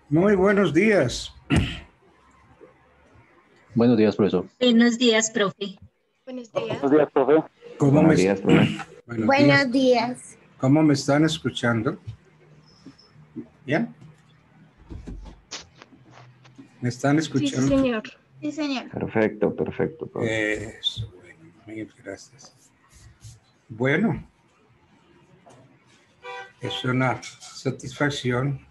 Muy buenos días. Buenos días, profesor. Buenos días, profe. Buenos días. Buenos días, profe. Buenos días, profe. Buenos días. ¿Cómo me están escuchando? ¿Bien? ¿Me están escuchando? Sí, señor. Sí, señor. Perfecto, perfecto, profe. Eso, bueno, mil gracias. Bueno, es una satisfacción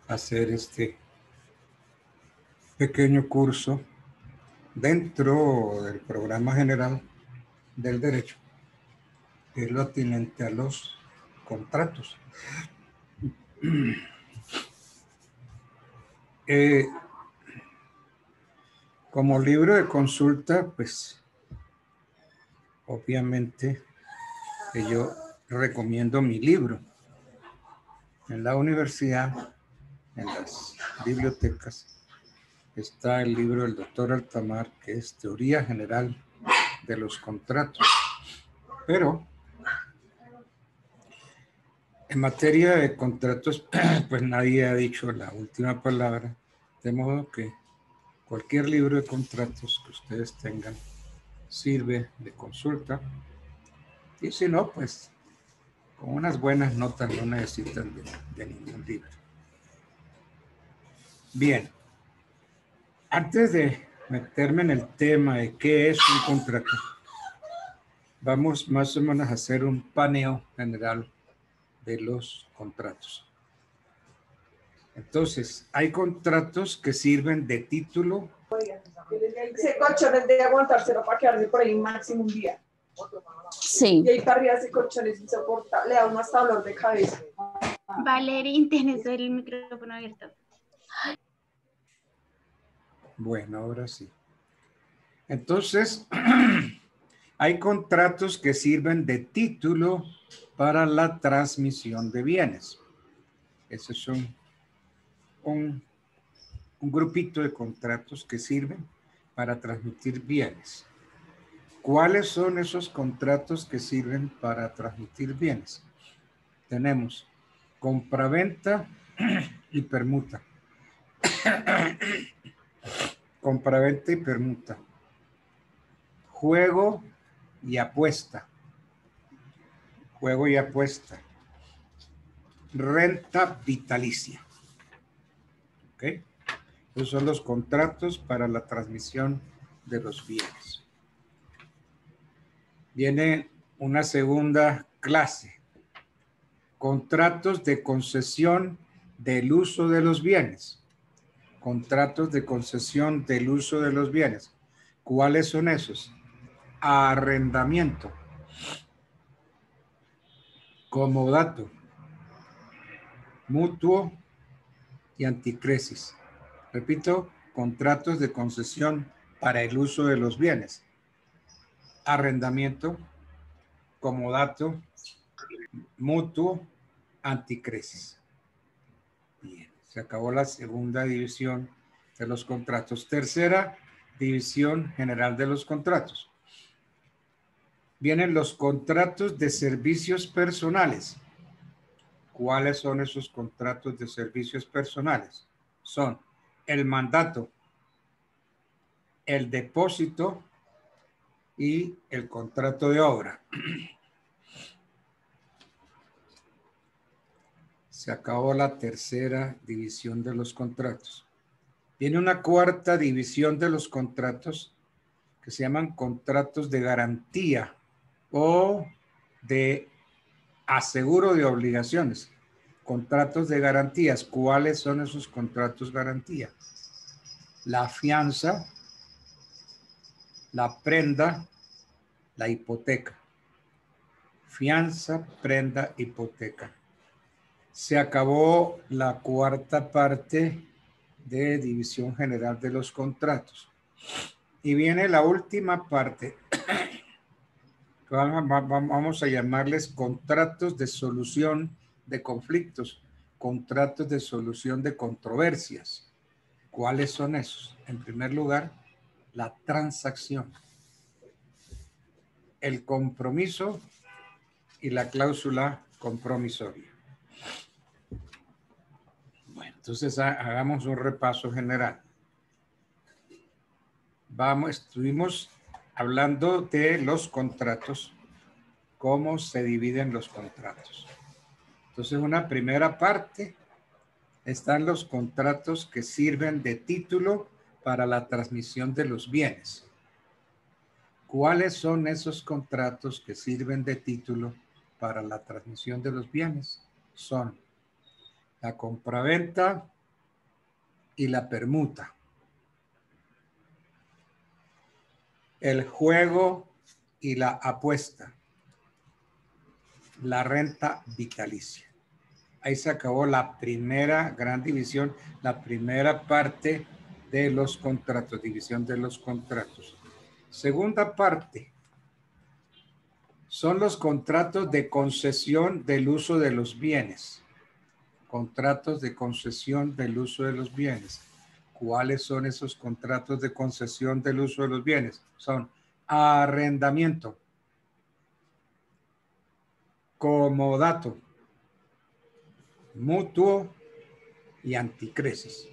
hacer este pequeño curso dentro del programa general del derecho, que es lo atinente a los contratos. Como libro de consulta, pues obviamente que yo recomiendo mi libro. En la universidad, en las bibliotecas, está el libro del doctor Altamar, que es Teoría General de los Contratos. Pero en materia de contratos, pues nadie ha dicho la última palabra, de modo que cualquier libro de contratos que ustedes tengan sirve de consulta. Y si no, pues con unas buenas notas no necesitan de ningún libro. Bien, antes de meterme en el tema de qué es un contrato, vamos más o menos a hacer un paneo general de los contratos. Entonces, hay contratos que sirven de título. Ese colchones de aguantárselo para quedarse por ahí máximo un día. Sí. Y ahí para arriba ese colchón es insoportable, le da uno hasta dolor de cabeza. Valeria, tienes el micrófono abierto. Bueno, ahora sí. Entonces, hay contratos que sirven de título para la transmisión de bienes. Esos son un grupito de contratos que sirven para transmitir bienes. ¿Cuáles son esos contratos que sirven para transmitir bienes? Tenemos compraventa y permuta. Compraventa y permuta. Juego y apuesta. Juego y apuesta. Renta vitalicia. ¿Ok? Esos son los contratos para la transmisión de los bienes. Viene una segunda clase. Contratos de concesión del uso de los bienes. Contratos de concesión del uso de los bienes. ¿Cuáles son esos? Arrendamiento. Comodato. Mutuo y anticresis. Repito, contratos de concesión para el uso de los bienes. Arrendamiento, comodato, mutuo, anticresis. Bien, se acabó la segunda división de los contratos. Tercera división general de los contratos. Vienen los contratos de servicios personales. ¿Cuáles son esos contratos de servicios personales? Son el mandato, el depósito y el contrato de obra. Se acabó la tercera división de los contratos. Viene una cuarta división de los contratos que se llaman contratos de garantía o de aseguro de obligaciones. Contratos de garantías. ¿Cuáles son esos contratos garantía? La fianza, la prenda, la hipoteca. Fianza, prenda, hipoteca. Se acabó la cuarta parte de división general de los contratos. Y viene la última parte. Vamos a llamarles contratos de solución de conflictos, contratos de solución de controversias. ¿Cuáles son esos? En primer lugar, la transacción, el compromiso y la cláusula compromisoria. Entonces, hagamos un repaso general. Estuvimos hablando de los contratos, cómo se dividen los contratos. Entonces, una primera parte están los contratos que sirven de título para la transmisión de los bienes. ¿Cuáles son esos contratos que sirven de título para la transmisión de los bienes? Son la compraventa y la permuta, el juego y la apuesta, la renta vitalicia. Ahí se acabó la primera gran división, la primera parte de los contratos, división de los contratos. Segunda parte son los contratos de concesión del uso de los bienes. Contratos de concesión del uso de los bienes. ¿Cuáles son esos contratos de concesión del uso de los bienes? Son arrendamiento, comodato, mutuo y anticresis.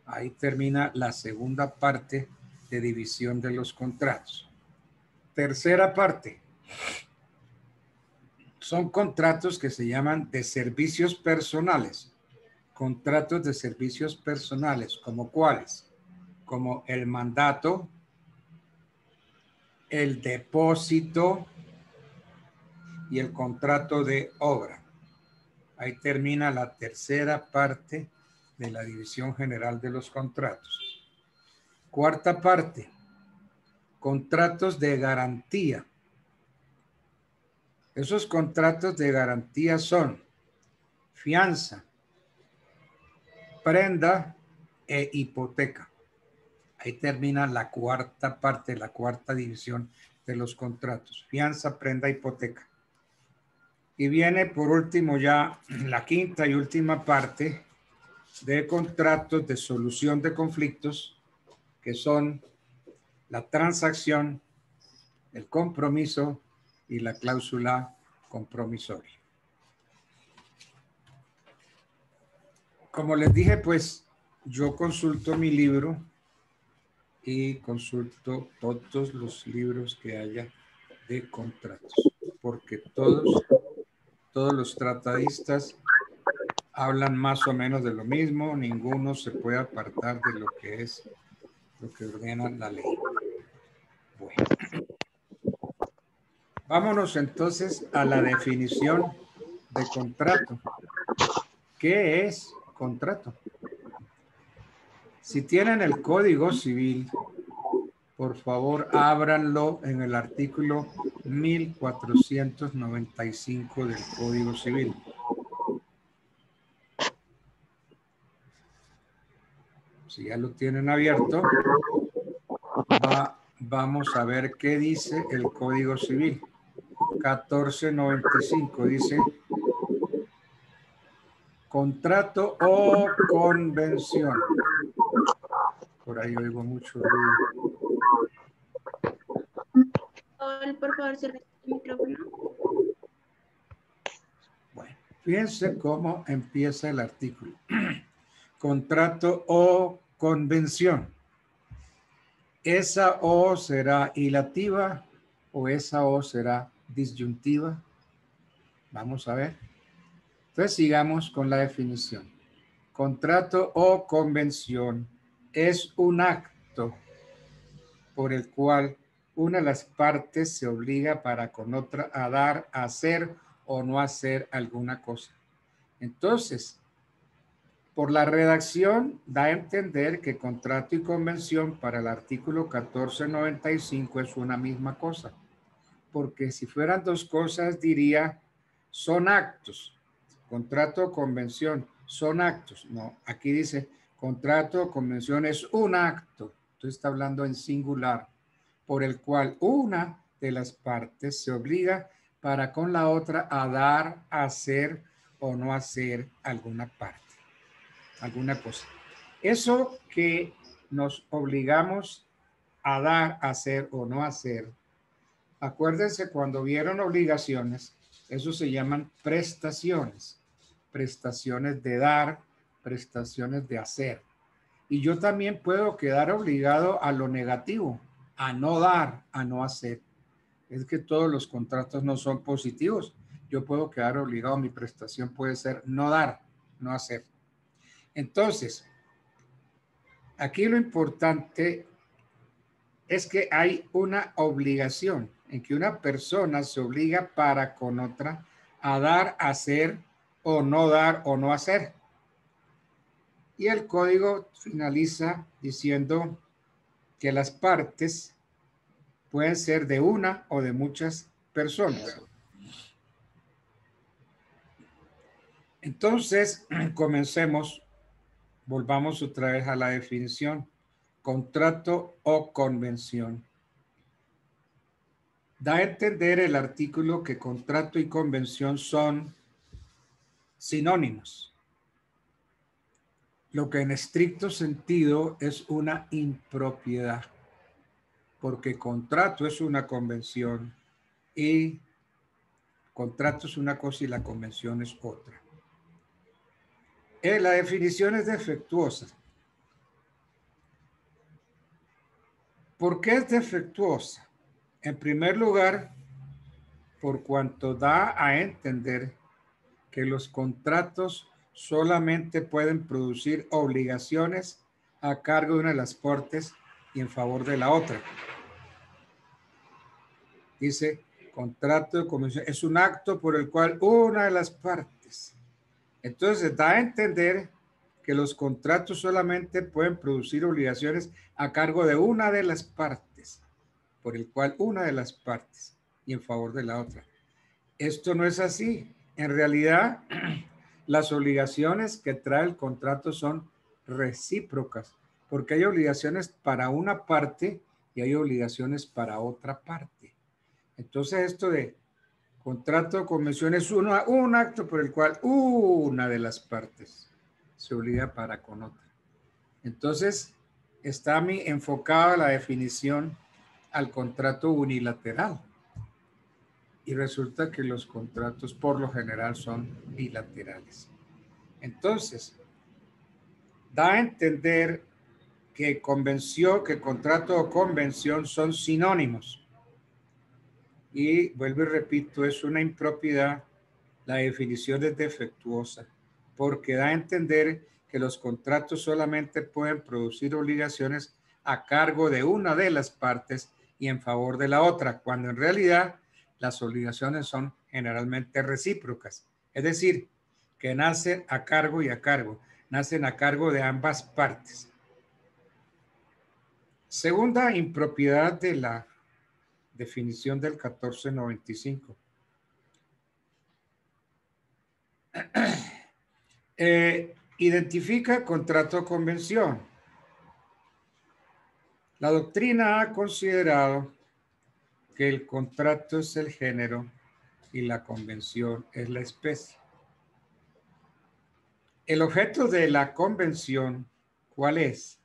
Ahí termina la segunda parte de división de los contratos. Tercera parte. Son contratos que se llaman de servicios personales. Contratos de servicios personales, ¿como cuáles? Como el mandato, el depósito y el contrato de obra. Ahí termina la tercera parte de la división general de los contratos. Cuarta parte, contratos de garantía. Esos contratos de garantía son fianza, prenda e hipoteca. Ahí termina la cuarta parte, la cuarta división de los contratos. Fianza, prenda, hipoteca. Y viene por último ya la quinta y última parte de contratos de solución de conflictos, que son la transacción, el compromiso y la cláusula compromisoria. Como les dije, pues yo consulto mi libro y consulto todos los libros que haya de contratos, porque todos los tratadistas hablan más o menos de lo mismo, ninguno se puede apartar de lo que es, lo que ordena la ley. Bueno, vámonos entonces a la definición de contrato. ¿Qué es contrato? Si tienen el Código Civil, por favor, ábranlo en el artículo 1495 del Código Civil. Si ya lo tienen abierto, vamos a ver qué dice el Código Civil. 1495 dice: contrato o convención. Por ahí oigo mucho ruido. Por favor, cierre el micrófono. Bueno, fíjense cómo empieza el artículo. Contrato o convención. ¿Esa O será hilativa o esa O será disyuntiva? Vamos a ver. Entonces sigamos con la definición. Contrato o convención es un acto por el cual una de las partes se obliga para con otra a dar, a hacer o no hacer alguna cosa. Entonces, por la redacción da a entender que contrato y convención para el artículo 1495 es una misma cosa. Porque si fueran dos cosas diría son actos. Contrato o convención son actos. No, aquí dice contrato o convención es un acto. Entonces está hablando en singular, por el cual una de las partes se obliga para con la otra a dar, a hacer o no hacer alguna parte, alguna cosa. Eso que nos obligamos a dar, a hacer o no hacer, acuérdense cuando vieron obligaciones, eso se llaman prestaciones. Prestaciones de dar, prestaciones de hacer. Y yo también puedo quedar obligado a lo negativo, a no dar, a no hacer. Es que todos los contratos no son positivos. Yo puedo quedar obligado, mi prestación puede ser no dar, no hacer. Entonces, aquí lo importante es que hay una obligación en que una persona se obliga para con otra a dar, hacer o no hacer. Y el código finaliza diciendo que las partes pueden ser de una o de muchas personas. Entonces, comencemos, volvamos otra vez a la definición. Contrato o convención. Da a entender el artículo que contrato y convención son sinónimos, lo que en estricto sentido es una impropiedad, porque contrato es una convención y contrato es una cosa y la convención es otra. La definición es defectuosa. ¿Por qué es defectuosa? En primer lugar, por cuanto da a entender que los contratos solamente pueden producir obligaciones a cargo de una de las partes y en favor de la otra. Dice, contrato de convención es un acto por el cual una de las partes. Entonces da a entender que los contratos solamente pueden producir obligaciones a cargo de una de las partes, por el cual una de las partes y en favor de la otra. Esto no es así. En realidad, las obligaciones que trae el contrato son recíprocas, porque hay obligaciones para una parte y hay obligaciones para otra parte. Entonces, esto de contrato de convención es un acto por el cual una de las partes se obliga para con otra. Entonces, está enfocada la definición al contrato unilateral. Y resulta que los contratos por lo general son bilaterales. Entonces, da a entender que convención, que contrato o convención son sinónimos. Y vuelvo y repito, es una impropiedad. La definición es defectuosa porque da a entender que los contratos solamente pueden producir obligaciones a cargo de una de las partes y en favor de la otra, cuando en realidad las obligaciones son generalmente recíprocas. Es decir, que nacen a cargo y a cargo, nacen a cargo de ambas partes. Segunda impropiedad de la definición del 1495. Identifica contrato o convención. La doctrina ha considerado que el contrato es el género y la convención es la especie. El objeto de la convención, ¿cuál es?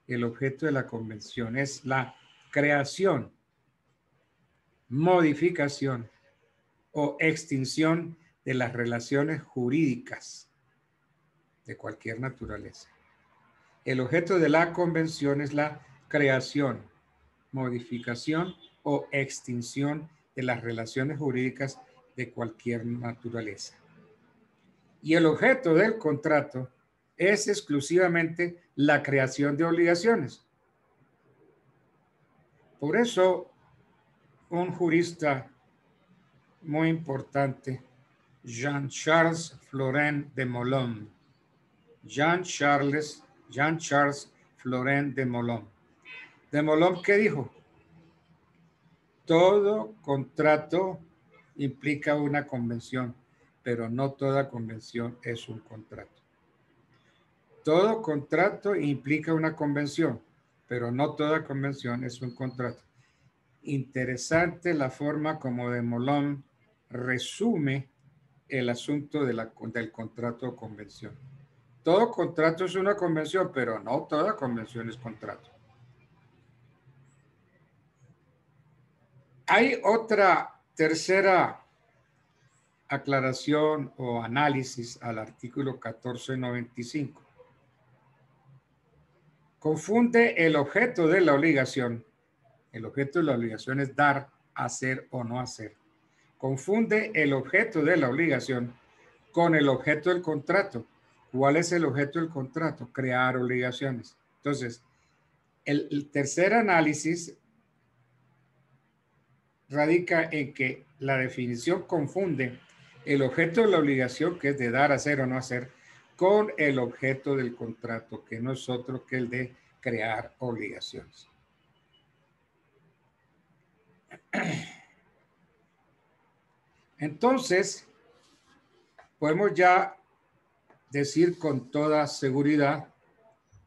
El objeto de la convención es la creación, modificación o extinción de las relaciones jurídicas de cualquier naturaleza. El objeto de la convención es la creación, modificación o extinción de las relaciones jurídicas de cualquier naturaleza. Y el objeto del contrato es exclusivamente la creación de obligaciones. Por eso, un jurista muy importante, Jean-Charles Florent de Molon, Jean-Charles Florent de Molon. De Molon, ¿qué dijo? Todo contrato implica una convención, pero no toda convención es un contrato. Todo contrato implica una convención, pero no toda convención es un contrato. Interesante la forma como de Molon resume el asunto del contrato o convención. Todo contrato es una convención, pero no toda convención es contrato. Hay otra tercera aclaración o análisis al artículo 1495. confunde el objeto de la obligación. El objeto de la obligación es dar, hacer o no hacer. Confunde el objeto de la obligación con el objeto del contrato. ¿Cuál es el objeto del contrato? Crear obligaciones. Entonces, el tercer análisis radica en que la definición confunde el objeto de la obligación, que es de dar, hacer o no hacer, con el objeto del contrato, que no es otro que el de crear obligaciones. Entonces, podemos ya decir con toda seguridad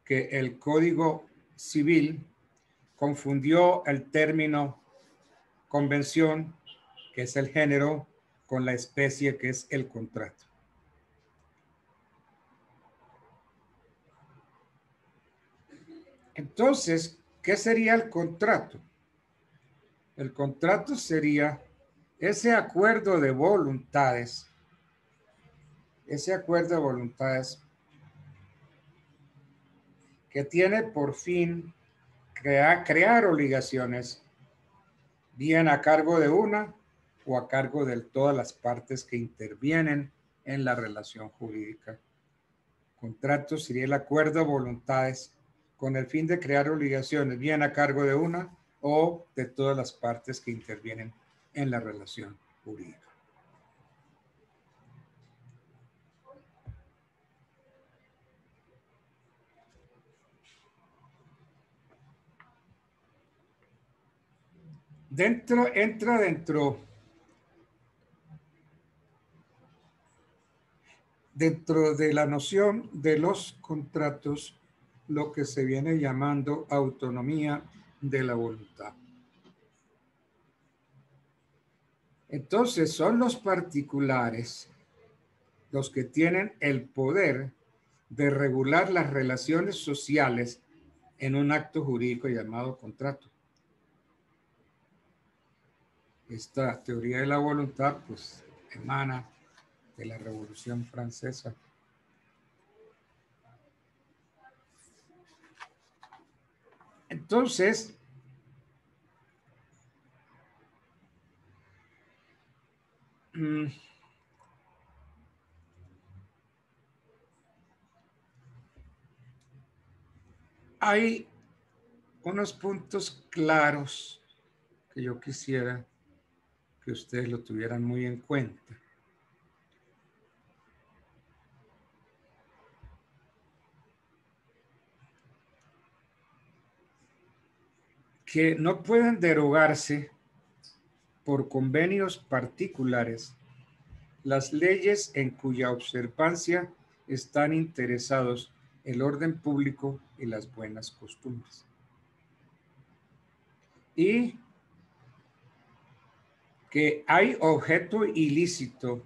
que el Código Civil confundió el término convención, que es el género, con la especie, que es el contrato. Entonces, ¿qué sería el contrato? El contrato sería ese acuerdo de voluntades, que tiene por fin crear obligaciones, bien a cargo de una o a cargo de todas las partes que intervienen en la relación jurídica. Contrato sería el acuerdo de voluntades con el fin de crear obligaciones, bien a cargo de una o de todas las partes que intervienen en la relación jurídica. Entra dentro de la noción de los contratos lo que se viene llamando autonomía de la voluntad. Entonces son los particulares los que tienen el poder de regular las relaciones sociales en un acto jurídico llamado contrato. Esta teoría de la voluntad pues emana de la Revolución Francesa. Entonces, hay unos puntos claros que yo quisiera que ustedes lo tuvieran muy en cuenta. Que no pueden derogarse por convenios particulares las leyes en cuya observancia están interesados el orden público y las buenas costumbres. Y que hay objeto ilícito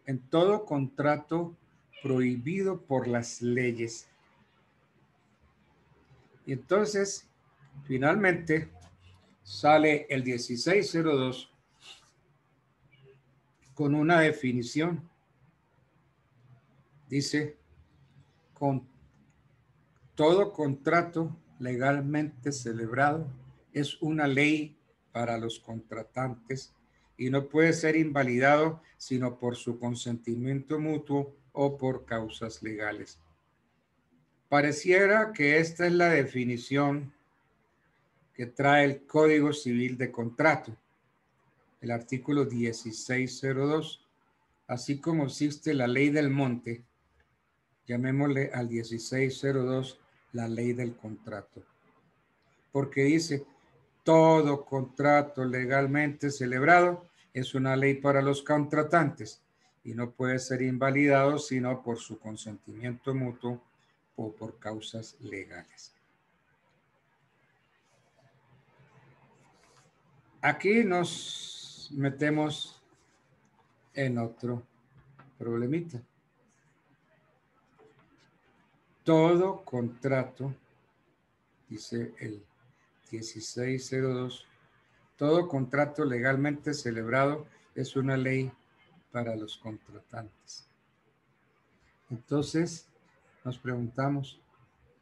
en todo contrato prohibido por las leyes. Y entonces, finalmente, sale el 1602 con una definición. Dice, con todo contrato legalmente celebrado es una ley para los contratantes y no puede ser invalidado sino por su consentimiento mutuo o por causas legales. Pareciera que esta es la definición que trae el Código Civil de Contrato, el artículo 1602, así como existe la ley del monte, llamémosle al 1602 la ley del contrato, porque dice, todo contrato legalmente celebrado es una ley para los contratantes y no puede ser invalidado sino por su consentimiento mutuo o por causas legales. Aquí nos metemos en otro problemita. Todo contrato, dice el 1602, todo contrato legalmente celebrado es una ley para los contratantes. Entonces, nos preguntamos,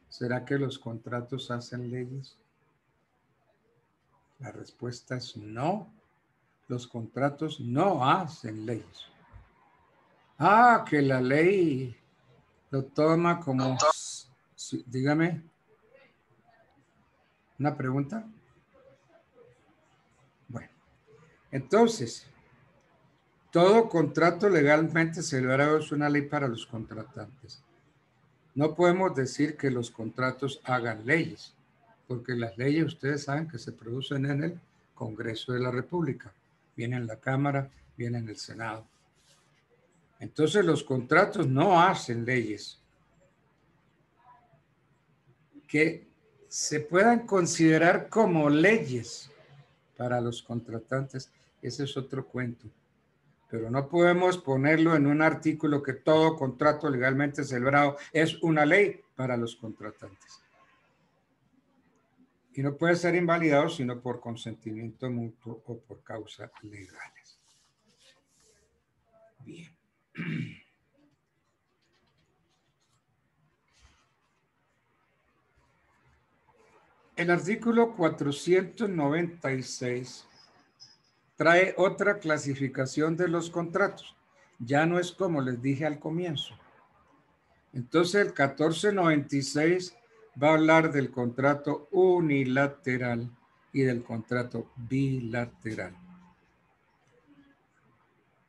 ¿Será que los contratos hacen leyes? La respuesta es no. Los contratos no hacen leyes. Ah, que la ley lo toma como... Sí, dígame. ¿Una pregunta? Bueno, entonces, todo contrato legalmente celebrado es una ley para los contratantes. No podemos decir que los contratos hagan leyes, porque las leyes ustedes saben que se producen en el Congreso de la República, viene en la Cámara, viene en el Senado. Entonces los contratos no hacen leyes que se puedan considerar como leyes para los contratantes. Ese es otro cuento. Pero no podemos ponerlo en un artículo que todo contrato legalmente celebrado es una ley para los contratantes. Y no puede ser invalidado sino por consentimiento mutuo o por causas legales. Bien. El artículo 496 trae otra clasificación de los contratos. Ya no es como les dije al comienzo. Entonces el 1496 va a hablar del contrato unilateral y del contrato bilateral.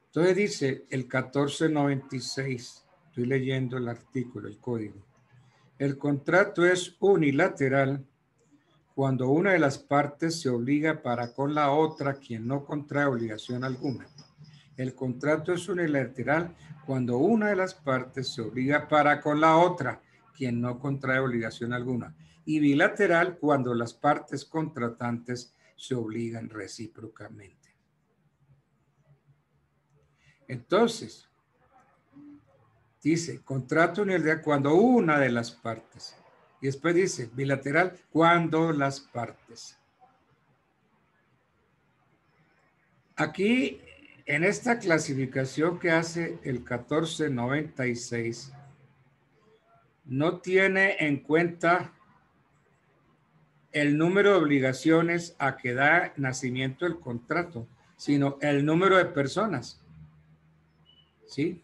Entonces dice el 1496, estoy leyendo el artículo, el código. El contrato es unilateral cuando una de las partes se obliga para con la otra quien no contrae obligación alguna. El contrato es unilateral cuando una de las partes se obliga para con la otra quien no contrae obligación alguna. Y bilateral cuando las partes contratantes se obligan recíprocamente. Entonces, dice, contrato unilateral cuando una de las partes. Y después dice, bilateral cuando las partes. Aquí, en esta clasificación que hace el 1496, no tiene en cuenta el número de obligaciones a que da nacimiento el contrato, sino el número de personas. ¿Sí?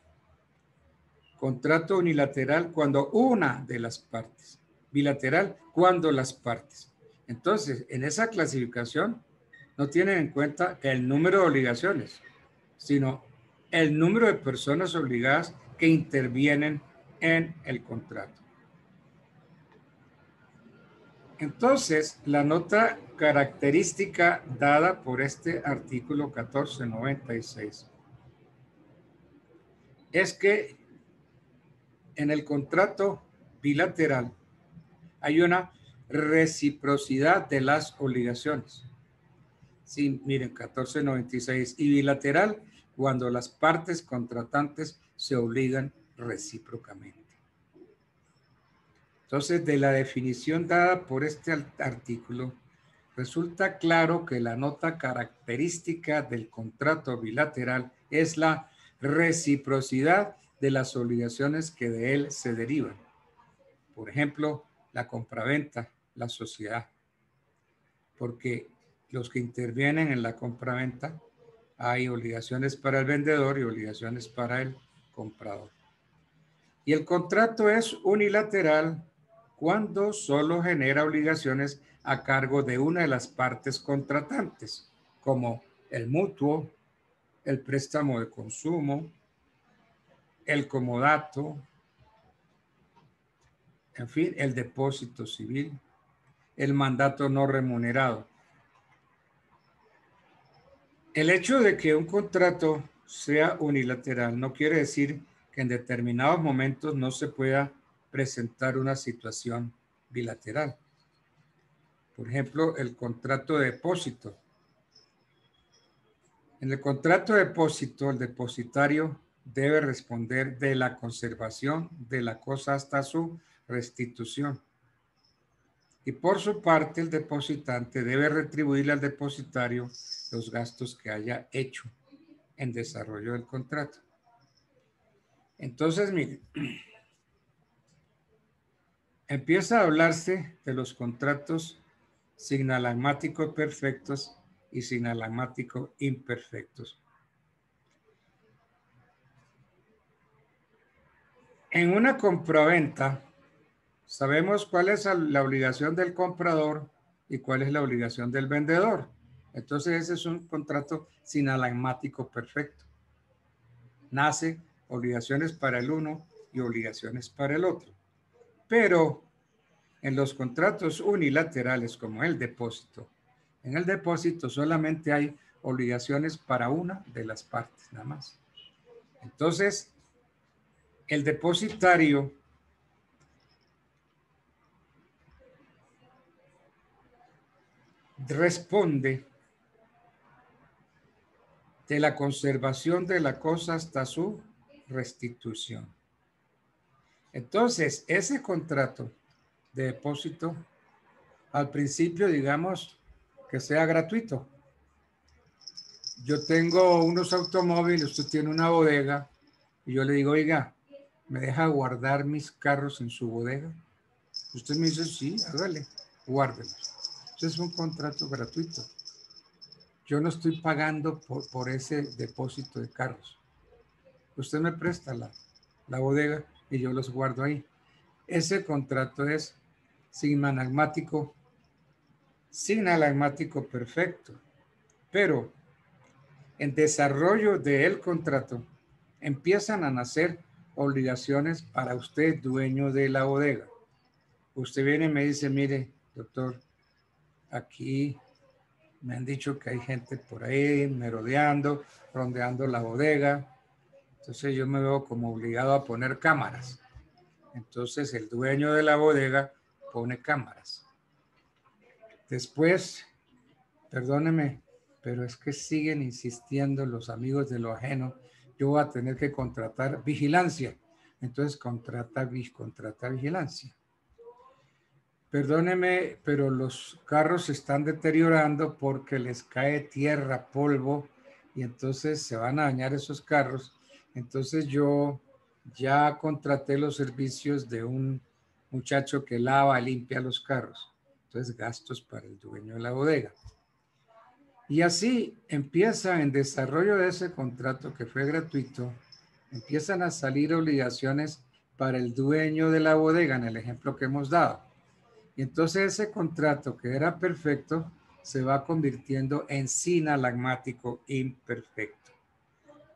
Contrato unilateral cuando una de las partes. Bilateral cuando las partes. Entonces, en esa clasificación no tienen en cuenta el número de obligaciones, sino el número de personas obligadas que intervienen en el contrato. Entonces, la nota característica dada por este artículo 1496 es que en el contrato bilateral hay una reciprocidad de las obligaciones. Sí, miren, 1496. Y bilateral cuando las partes contratantes se obligan recíprocamente. Entonces, de la definición dada por este artículo, resulta claro que la nota característica del contrato bilateral es la reciprocidad de las obligaciones que de él se derivan. Por ejemplo, la compraventa, la sociedad. Porque los que intervienen en la compraventa hay obligaciones para el vendedor y obligaciones para el comprador. Y el contrato es unilateral cuando solo genera obligaciones a cargo de una de las partes contratantes, como el mutuo, el préstamo de consumo, el comodato, en fin, el depósito civil, el mandato no remunerado. El hecho de que un contrato sea unilateral no quiere decir que en determinados momentos no se pueda presentar una situación bilateral. Por ejemplo, el contrato de depósito. En el contrato de depósito, el depositario debe responder de la conservación de la cosa hasta su restitución. Y por su parte, el depositante debe retribuirle al depositario los gastos que haya hecho en desarrollo del contrato. Entonces, miren, empieza a hablarse de los contratos sinalagmáticos perfectos y sinalagmáticos imperfectos. En una compraventa, sabemos cuál es la obligación del comprador y cuál es la obligación del vendedor. Entonces, ese es un contrato sinalagmático perfecto. Nace obligaciones para el uno y obligaciones para el otro. Pero en los contratos unilaterales, como el depósito, en el depósito solamente hay obligaciones para una de las partes, nada más. Entonces, el depositario responde de la conservación de la cosa hasta su restitución. Entonces, ese contrato de depósito, al principio, digamos, que sea gratuito. Yo tengo unos automóviles, usted tiene una bodega, y yo le digo, oiga, ¿me deja guardar mis carros en su bodega? Usted me dice, sí, hágale, guárdelos. Entonces es un contrato gratuito. Yo no estoy pagando por ese depósito de carros. Usted me presta la bodega y yo los guardo ahí. Ese contrato es sinalagmático perfecto. Pero en desarrollo del contrato empiezan a nacer obligaciones para usted, dueño de la bodega. Usted viene y me dice, mire, doctor, aquí me han dicho que hay gente por ahí merodeando, rondeando la bodega. Entonces yo me veo como obligado a poner cámaras. Entonces el dueño de la bodega pone cámaras. Después, perdóneme, pero es que siguen insistiendo los amigos de lo ajeno. Yo voy a tener que contratar vigilancia. Entonces contrata vigilancia. Perdóneme, pero los carros se están deteriorando porque les cae tierra, polvo, y entonces se van a dañar esos carros. Entonces yo ya contraté los servicios de un muchacho que lava, limpia los carros. Entonces gastos para el dueño de la bodega. Y así empieza en desarrollo de ese contrato que fue gratuito, empiezan a salir obligaciones para el dueño de la bodega en el ejemplo que hemos dado. Y entonces ese contrato que era perfecto se va convirtiendo en sinalagmático imperfecto.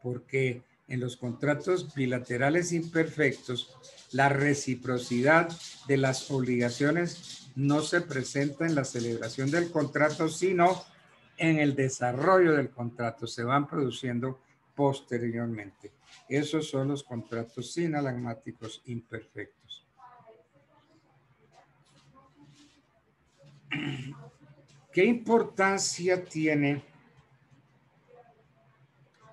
Porque en los contratos bilaterales imperfectos, la reciprocidad de las obligaciones no se presenta en la celebración del contrato, sino en el desarrollo del contrato. Se van produciendo posteriormente. Esos son los contratos sinalagmáticos imperfectos. ¿Qué importancia tiene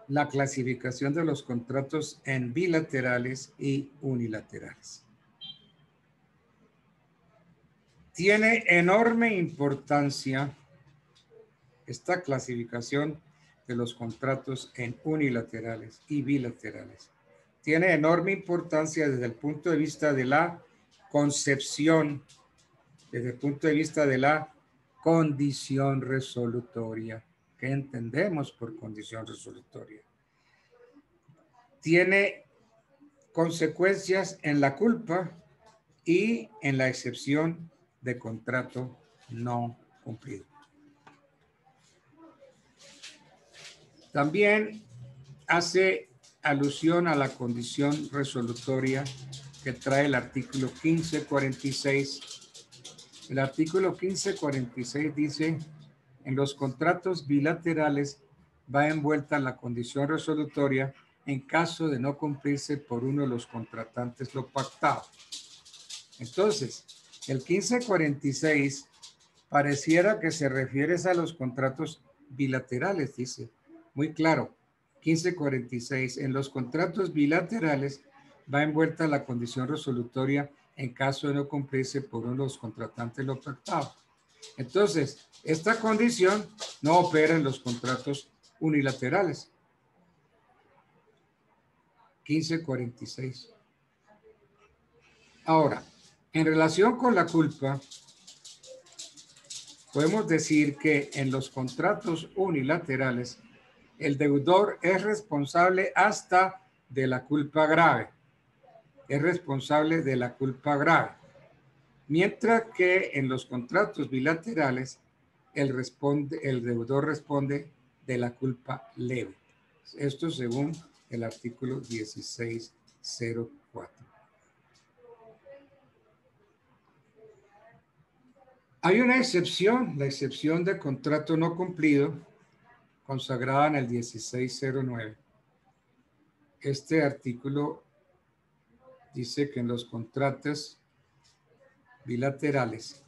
la clasificación de los contratos en bilaterales y unilaterales? Tiene enorme importancia esta clasificación de los contratos en unilaterales y bilaterales. Tiene enorme importancia desde el punto de vista de la concepción, desde el punto de vista de la condición resolutoria. ¿Qué entendemos por condición resolutoria? Tiene consecuencias en la culpa y en la excepción de contrato no cumplido. También hace alusión a la condición resolutoria que trae el artículo 1546. El artículo 1546 dice, en los contratos bilaterales va envuelta la condición resolutoria en caso de no cumplirse por uno de los contratantes lo pactado. Entonces, el 1546 pareciera que se refiere a los contratos bilaterales, dice, muy claro, 1546, en los contratos bilaterales va envuelta la condición resolutoria en caso de no cumplirse por uno de los contratantes lo pactado. Entonces, esta condición no opera en los contratos unilaterales. 1546. Ahora, En relación con la culpa, podemos decir que en los contratos unilaterales, el deudor es responsable hasta de la culpa grave. Es responsable de la culpa grave. Mientras que en los contratos bilaterales, el deudor responde de la culpa leve. Esto según el artículo 1604. Hay una excepción, la excepción de contrato no cumplido, consagrada en el 1609. Este artículo dice que en los contratos bilaterales,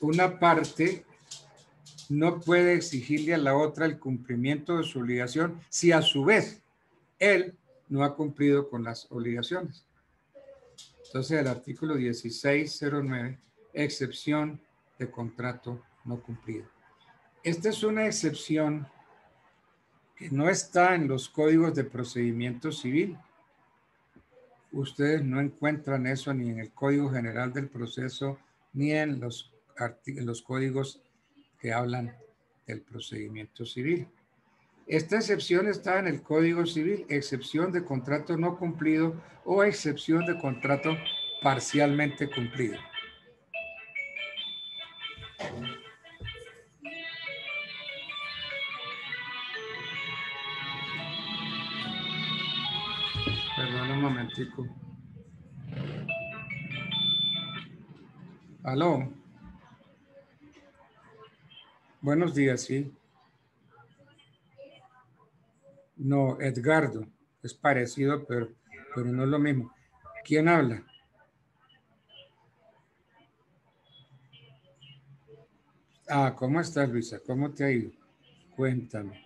una parte no puede exigirle a la otra el cumplimiento de su obligación si a su vez él no ha cumplido con las obligaciones. Entonces el artículo 1609, excepción de contrato no cumplido. Esta es una excepción que no está en los códigos de procedimiento civil. Ustedes no encuentran eso ni en el Código General del Proceso ni en los códigos que hablan del procedimiento civil. Esta excepción está en el Código Civil, excepción de contrato no cumplido o excepción de contrato parcialmente cumplido. Perdón un momentico. Aló. Buenos días, sí. No, Edgardo. Es parecido, pero no es lo mismo. ¿Quién habla? Ah, ¿cómo estás, Luisa? ¿Cómo te ha ido? Cuéntame.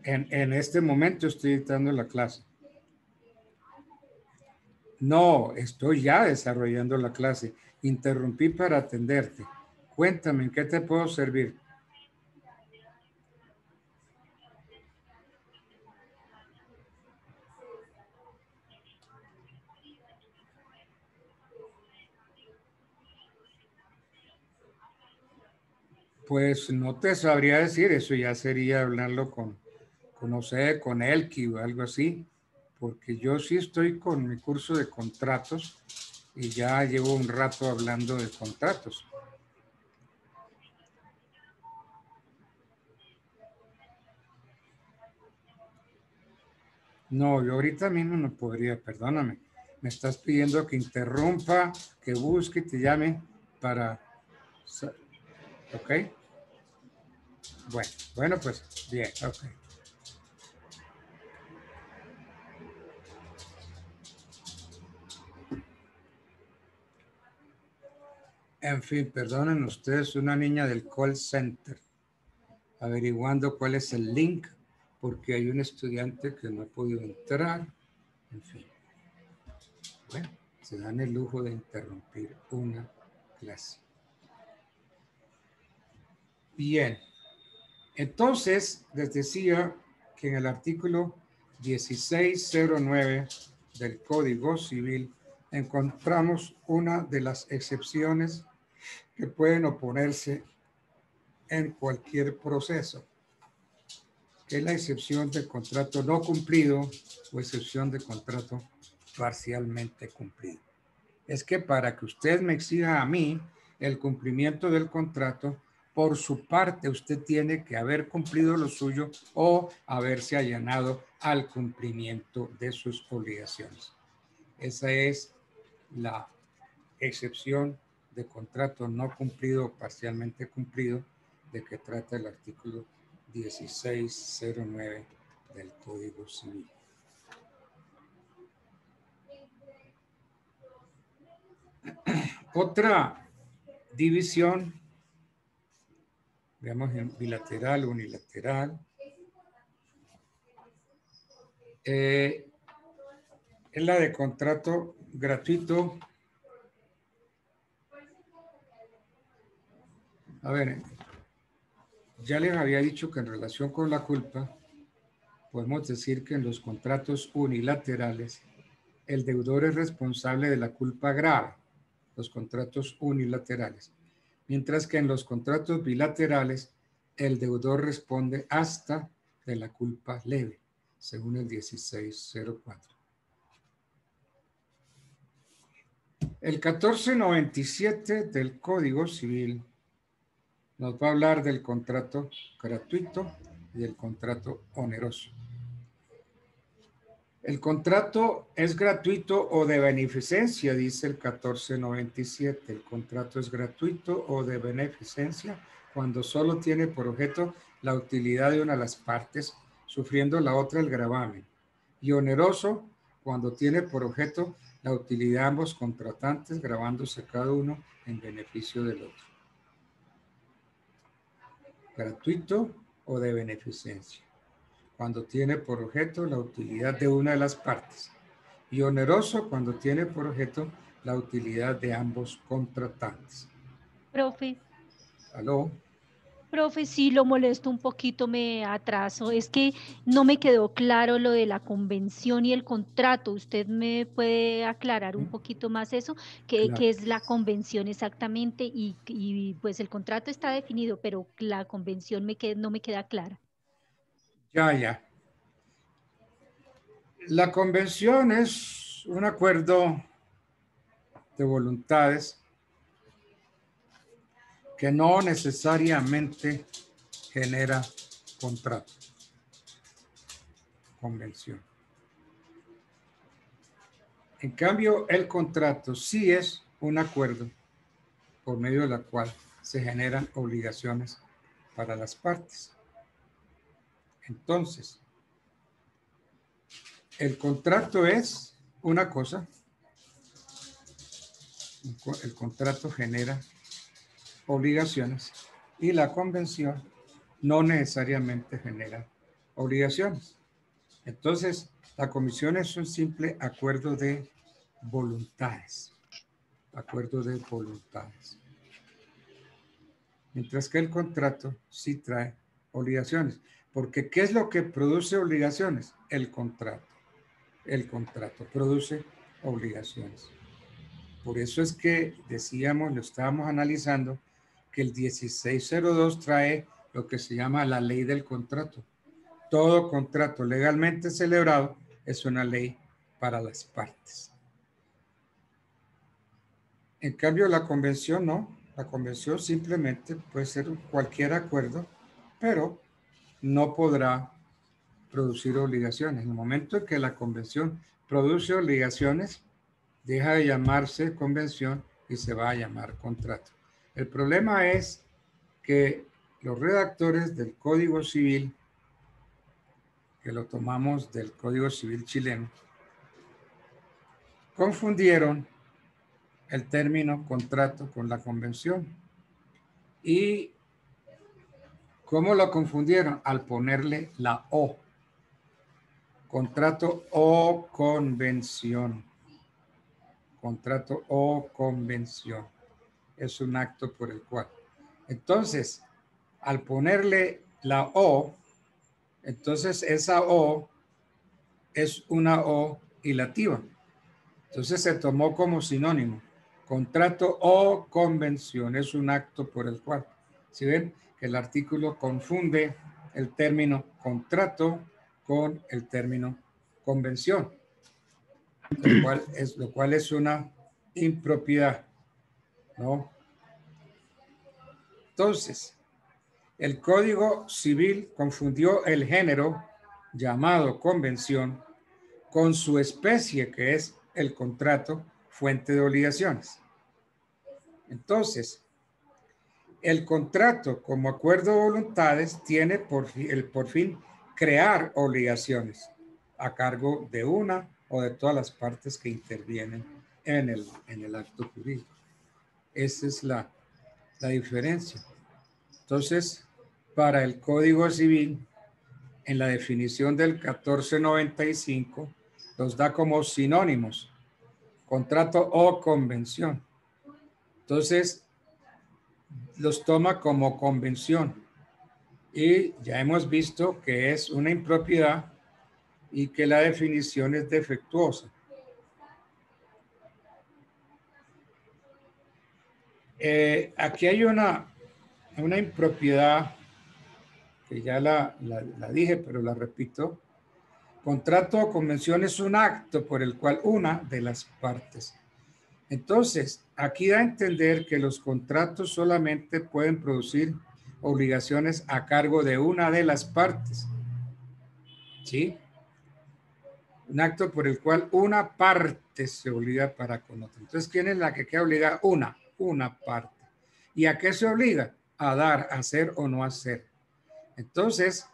En este momento estoy dictando la clase. No, estoy ya desarrollando la clase. Interrumpí para atenderte. Cuéntame, ¿en qué te puedo servir? Pues no te sabría decir, eso ya sería hablarlo con no sé, con Elki o algo así, porque yo sí estoy con mi curso de contratos y ya llevo un rato hablando de contratos. No, yo ahorita mismo no podría, perdóname. Me estás pidiendo que interrumpa, que busque y te llame para... ¿Ok? Bueno, pues bien, ok. En fin, perdonen ustedes, una niña del call center, averiguando cuál es el link, porque hay un estudiante que no ha podido entrar. En fin. Bueno, se dan el lujo de interrumpir una clase. Bien. Entonces, les decía que en el artículo 1609 del Código Civil encontramos una de las excepciones que pueden oponerse en cualquier proceso, que es la excepción de contrato no cumplido o excepción de contrato parcialmente cumplido. Es que para que usted me exija a mí el cumplimiento del contrato, por su parte usted tiene que haber cumplido lo suyo o haberse allanado al cumplimiento de sus obligaciones. Esa es la excepción de contrato no cumplido o parcialmente cumplido de que trata el artículo 1609 del Código Civil. Otra división, veamos en bilateral, unilateral, es la de contrato gratuito. A ver, Ya les había dicho que en relación con la culpa, podemos decir que en los contratos unilaterales, el deudor es responsable de la culpa grave, los contratos unilaterales, mientras que en los contratos bilaterales, el deudor responde hasta de la culpa leve, según el 1604. El 1497 del Código Civil nos va a hablar del contrato gratuito y del contrato oneroso. El contrato es gratuito o de beneficencia, dice el 1497. El contrato es gratuito o de beneficencia cuando solo tiene por objeto la utilidad de una de las partes, sufriendo la otra el gravamen. Y oneroso cuando tiene por objeto la utilidad de ambos contratantes, gravándose cada uno en beneficio del otro. Gratuito o de beneficencia cuando tiene por objeto la utilidad de una de las partes, y oneroso cuando tiene por objeto la utilidad de ambos contratantes. Profe, ¿Aló? profe, sí lo molesto un poquito, me atraso. Es que no me quedó claro lo de la convención y el contrato. ¿Usted me puede aclarar un poquito más eso? ¿Qué, Claro. qué es la convención exactamente? Y pues el contrato está definido, pero la convención no me queda clara. Ya. La convención es un acuerdo de voluntades que no necesariamente genera contrato. Convención. En cambio, el contrato sí es un acuerdo por medio de la cual se generan obligaciones para las partes. Entonces, el contrato es una cosa, el contrato genera obligaciones y la convención no necesariamente genera obligaciones. Entonces, la convención es un simple acuerdo de voluntades. Acuerdo de voluntades. Mientras que el contrato sí trae obligaciones. Porque ¿qué es lo que produce obligaciones? El contrato. El contrato produce obligaciones. Por eso es que decíamos, lo estábamos analizando, que el 1602 trae lo que se llama la ley del contrato. Todo contrato legalmente celebrado es una ley para las partes. En cambio, la convención no. La convención simplemente puede ser cualquier acuerdo, pero no podrá producir obligaciones. En el momento en que la convención produce obligaciones, deja de llamarse convención y se va a llamar contrato. El problema es que los redactores del Código Civil, que lo tomamos del Código Civil chileno, confundieron el término contrato con la convención. ¿Y cómo lo confundieron? Al ponerle la O. Contrato o convención. Contrato o convención. Es un acto por el cual. Entonces, al ponerle la O, entonces esa O es una O ilativa. Entonces se tomó como sinónimo. Contrato o convención es un acto por el cual. ¿Sí ven? Que el artículo confunde el término contrato con el término convención, lo cual es una impropiedad, ¿no? Entonces, el Código Civil confundió el género llamado convención con su especie, que es el contrato, fuente de obligaciones. Entonces, el contrato como acuerdo de voluntades tiene por fin crear obligaciones a cargo de una o de todas las partes que intervienen en el acto jurídico. Esa es la diferencia. Entonces, para el Código Civil, en la definición del 1495, los da como sinónimos, contrato o convención. Entonces, los toma como convención. Y ya hemos visto que es una impropiedad y que la definición es defectuosa. Aquí hay una impropiedad que ya la dije, pero la repito. Contrato o convención es un acto por el cual una de las partes. Entonces, aquí da a entender que los contratos solamente pueden producir obligaciones a cargo de una de las partes. ¿Sí? Un acto por el cual una parte se obliga para con otra. Entonces, ¿quién es la que queda obligada? Una parte. ¿Y a qué se obliga? A dar, a hacer o no hacer. Entonces,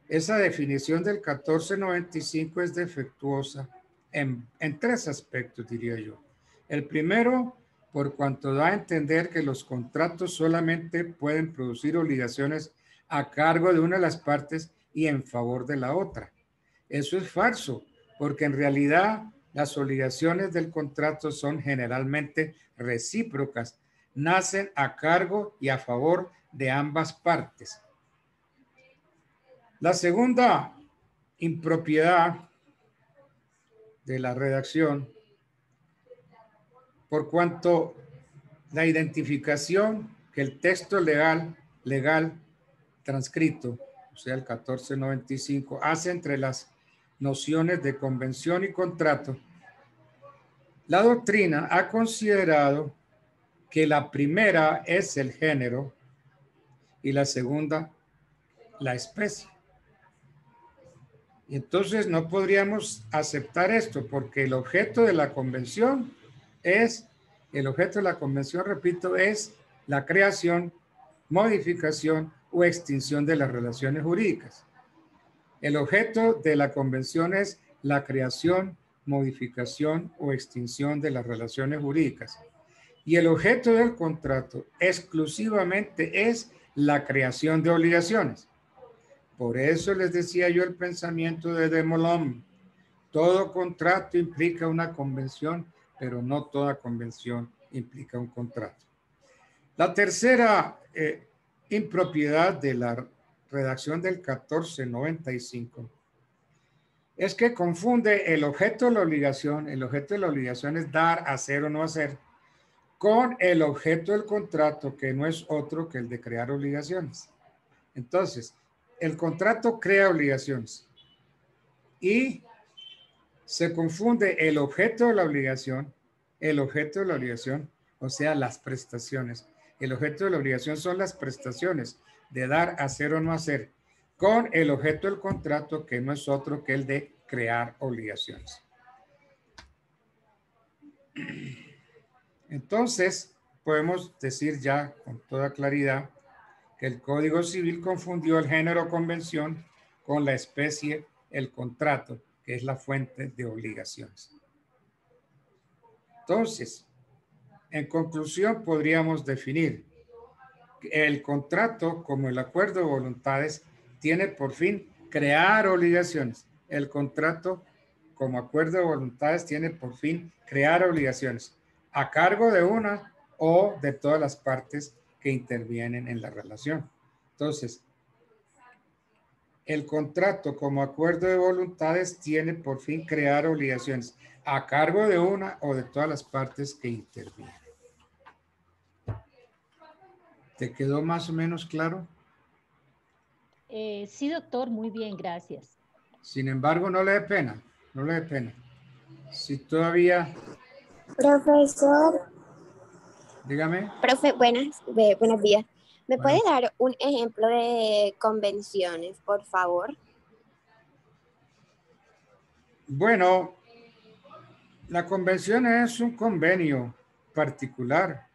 esa definición del 1495 es defectuosa en 3 aspectos, diría yo. El primero, por cuanto da a entender que los contratos solamente pueden producir obligaciones a cargo de una de las partes y en favor de la otra. Eso es falso, porque en realidad las obligaciones del contrato son generalmente recíprocas, nacen a cargo y a favor de ambas partes. La segunda impropiedad de la redacción, por cuanto la identificación que el texto legal transcrito, o sea, el 1495, hace entre las nociones de convención y contrato, la doctrina ha considerado que la primera es el género y la segunda la especie. Y entonces no podríamos aceptar esto porque el objeto de la convención repito, es la creación, modificación o extinción de las relaciones jurídicas. El objeto de la convención es la creación, modificación o extinción de las relaciones jurídicas. Y el objeto del contrato exclusivamente es la creación de obligaciones. Por eso les decía yo el pensamiento de de Molon. Todo contrato implica una convención, pero no toda convención implica un contrato. La tercera impropiedad de la redacción del 1495 es que confunde el objeto de la obligación. El objeto de la obligación es dar, hacer o no hacer, con el objeto del contrato, que no es otro que el de crear obligaciones. Entonces, el contrato crea obligaciones y se confunde el objeto de la obligación, o sea, las prestaciones. El objeto de la obligación son las prestaciones de dar, hacer o no hacer, con el objeto del contrato, que no es otro que el de crear obligaciones. Entonces, podemos decir ya con toda claridad que el Código Civil confundió el género convención con la especie, el contrato, que es la fuente de obligaciones. Entonces, en conclusión, podríamos definir el contrato como el acuerdo de voluntades tiene por fin crear obligaciones. El contrato como acuerdo de voluntades tiene por fin crear obligaciones a cargo de una o de todas las partes que intervienen en la relación. Entonces, el contrato como acuerdo de voluntades tiene por fin crear obligaciones a cargo de una o de todas las partes que intervienen. ¿Te quedó más o menos claro? Sí, doctor, muy bien, gracias. Sin embargo, no le dé pena, no le dé pena. Si todavía... Profesor. Dígame. Profe, buenos días. ¿Me puede dar un ejemplo de convenciones, por favor? Bueno, la convención es un convenio particular.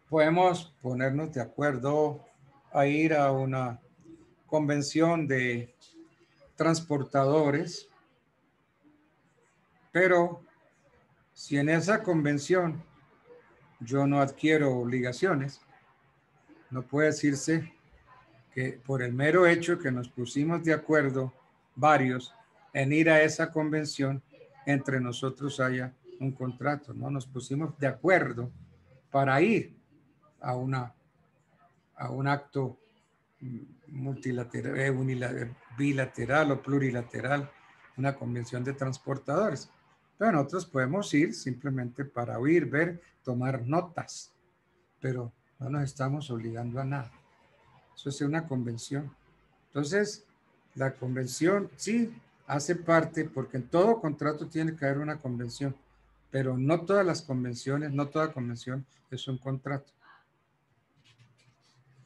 Podemos ponernos de acuerdo a ir a una convención de transportadores, pero si en esa convención yo no adquiero obligaciones, no puede decirse que por el mero hecho que nos pusimos de acuerdo varios en ir a esa convención, entre nosotros haya un contrato, ¿no? Nos pusimos de acuerdo para ir a una a un acto multilateral, bilateral o plurilateral, una convención de transportadores. Pero nosotros podemos ir simplemente para oír, ver, tomar notas, pero no nos estamos obligando a nada. Eso es una convención. Entonces, la convención sí hace parte, porque en todo contrato tiene que haber una convención, pero no todas las convenciones, no toda convención es un contrato.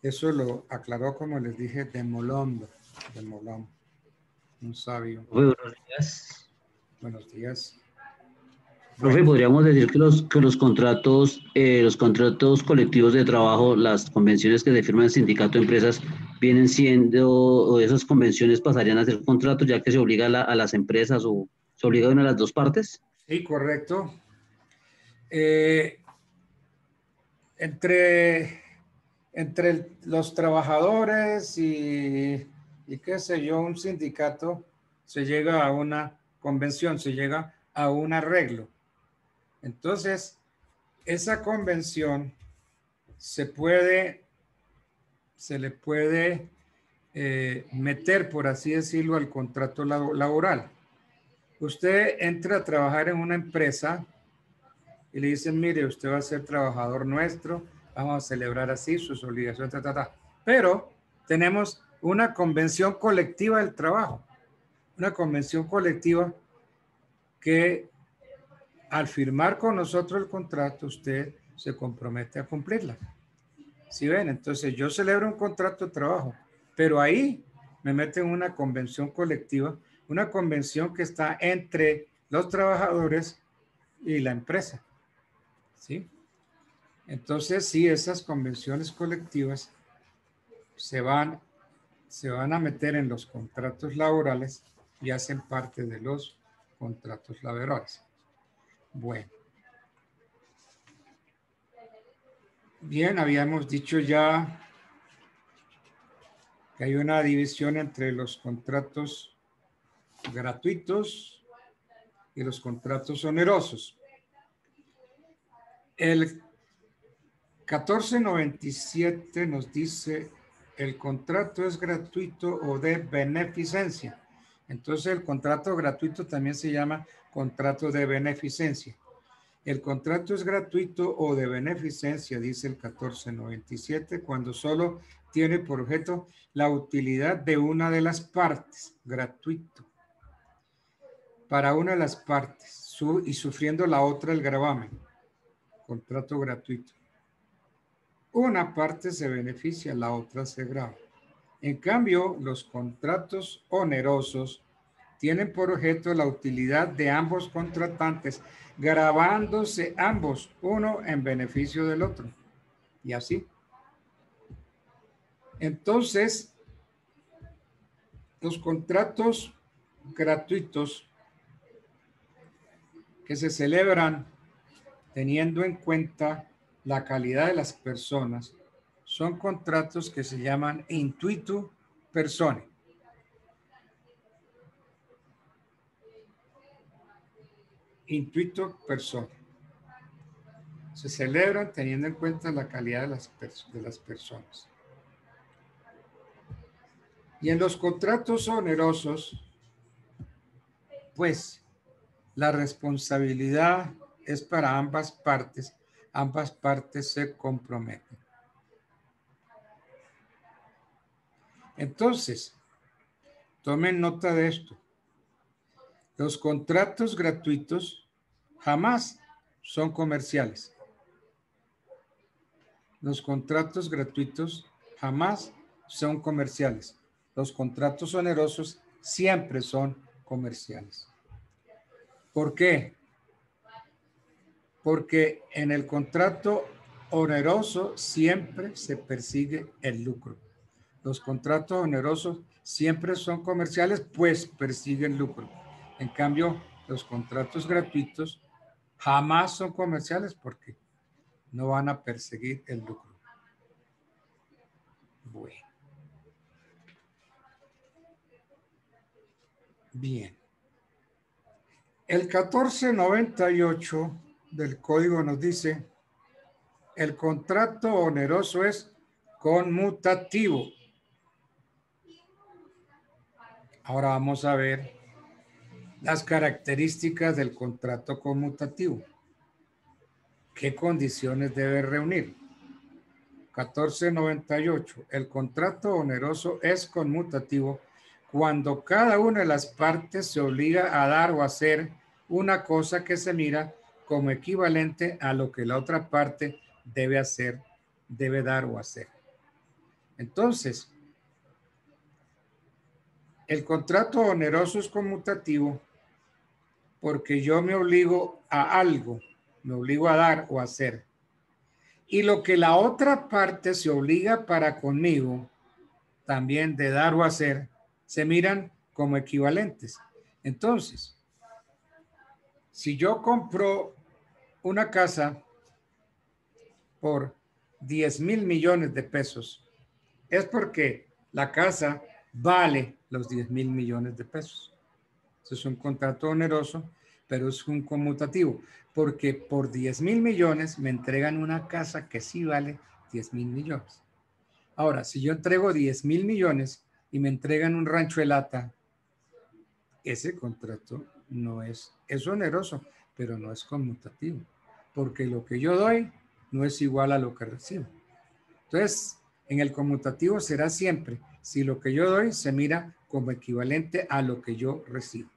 Eso lo aclaró, como les dije, de Molombo, un sabio. Profe, buenos días. Buenos días. Profe, Bueno, podríamos decir que los contratos colectivos de trabajo, las convenciones que se firman en sindicato de empresas, vienen siendo, o esas convenciones pasarían a ser contratos, ya que se obliga a las empresas o se obliga a una de las dos partes. sí, correcto. Entre los trabajadores y qué sé yo, un sindicato, se llega a una convención, se llega a un arreglo. Entonces, esa convención se le puede meter, por así decirlo, al contrato laboral. Usted entra a trabajar en una empresa y le dicen, mire, usted va a ser trabajador nuestro, vamos a celebrar así sus obligaciones, pero tenemos una convención colectiva del trabajo, una convención colectiva que al firmar con nosotros el contrato, usted se compromete a cumplirla. ¿Sí ven? Entonces yo celebro un contrato de trabajo, pero ahí me meten en una convención colectiva, una convención que está entre los trabajadores y la empresa. ¿Sí? Entonces, sí, esas convenciones colectivas se van a meter en los contratos laborales y hacen parte de los contratos laborales. Bueno. Bien, habíamos dicho ya que hay una división entre los contratos gratuitos y los contratos onerosos. El 1497 nos dice el contrato es gratuito o de beneficencia. Entonces el contrato gratuito también se llama contrato de beneficencia. El contrato es gratuito o de beneficencia, dice el 1497, cuando solo tiene por objeto la utilidad de una de las partes, gratuito, para una de las partes y sufriendo la otra el gravamen, contrato gratuito. Una parte se beneficia, la otra se grava. En cambio, los contratos onerosos tienen por objeto la utilidad de ambos contratantes, gravándose ambos, uno en beneficio del otro. Y así. Entonces, los contratos gratuitos que se celebran teniendo en cuenta la calidad de las personas son contratos que se llaman intuitu personae. Intuito persona. Se celebran teniendo en cuenta la calidad de las personas. Y en los contratos onerosos, pues la responsabilidad es para ambas partes se comprometen. Entonces, tomen nota de esto. Los contratos gratuitos jamás son comerciales. Los contratos gratuitos jamás son comerciales. Los contratos onerosos siempre son comerciales. ¿Por qué? Porque en el contrato oneroso siempre se persigue el lucro. Los contratos onerosos siempre son comerciales, pues persiguen lucro. En cambio, los contratos gratuitos jamás son comerciales porque no van a perseguir el lucro. Bueno. Bien. El 1498 del Código nos dice, el contrato oneroso es conmutativo. Ahora vamos a ver las características del contrato conmutativo. ¿Qué condiciones debe reunir? 1498. El contrato oneroso es conmutativo cuando cada una de las partes se obliga a dar o hacer una cosa que se mira como equivalente a lo que la otra parte debe hacer, debe dar o hacer. Entonces, el contrato oneroso es conmutativo porque yo me obligo a algo, me obligo a dar o hacer. Y lo que la otra parte se obliga para conmigo, también de dar o hacer, se miran como equivalentes. Entonces, si yo compro una casa por 10,000 millones de pesos, es porque la casa vale los 10,000 millones de pesos. Eso es un contrato oneroso, pero es un conmutativo, porque por 10,000 millones me entregan una casa que sí vale 10,000 millones. Ahora, si yo entrego 10,000 millones y me entregan un rancho de lata, ese contrato no es oneroso, pero no es conmutativo, porque lo que yo doy no es igual a lo que recibo. Entonces, en el conmutativo será siempre, si lo que yo doy se mira como equivalente a lo que yo recibo.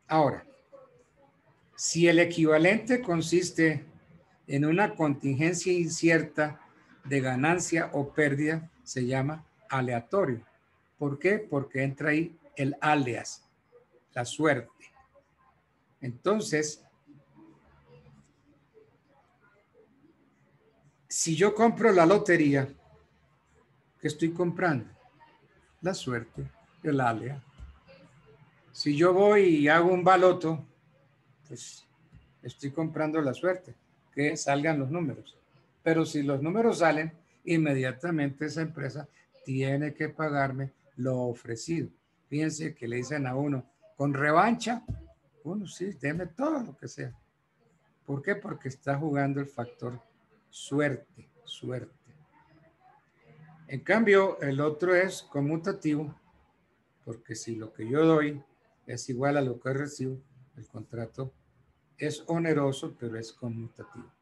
Ahora, si el equivalente consiste en una contingencia incierta de ganancia o pérdida, se llama aleatorio. ¿Por qué? Porque entra ahí el alias, la suerte. Entonces, si yo compro la lotería, ¿qué estoy comprando? La suerte, el alias. Si yo voy y hago un baloto, pues estoy comprando la suerte, que salgan los números. Pero si los números salen, inmediatamente esa empresa tiene que pagarme lo ofrecido. Fíjense que le dicen a uno, con revancha, uno sí, déme todo lo que sea. ¿Por qué? Porque está jugando el factor suerte, suerte. En cambio, el otro es conmutativo, porque si lo que yo doy es igual a lo que recibo, el contrato es oneroso, pero es conmutativo.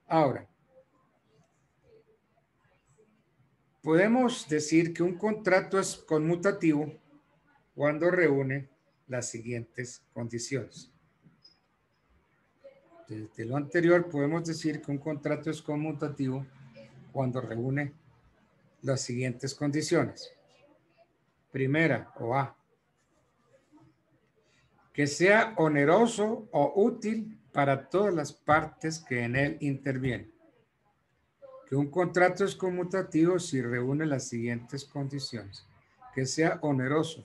Ahora, podemos decir que un contrato es conmutativo cuando reúne las siguientes condiciones. Desde lo anterior podemos decir que un contrato es conmutativo cuando reúne las siguientes condiciones. Primera, o A, que sea oneroso o útil para todas las partes que en él intervienen. Que un contrato es conmutativo si reúne las siguientes condiciones. Que sea oneroso,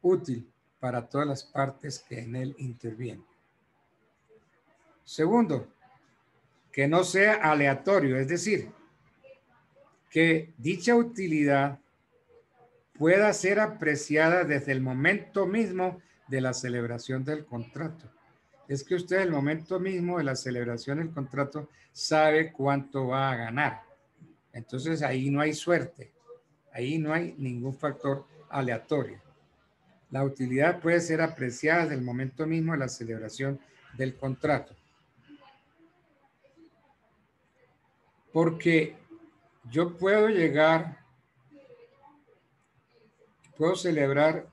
útil para todas las partes que en él intervienen. Segundo, que no sea aleatorio, es decir, que dicha utilidad pueda ser apreciada desde el momento mismo de la celebración del contrato. Es que usted, el momento mismo de la celebración del contrato, sabe cuánto va a ganar. Entonces ahí no hay suerte, ahí no hay ningún factor aleatorio. La utilidad puede ser apreciada desde el momento mismo de la celebración del contrato. Porque yo puedo celebrar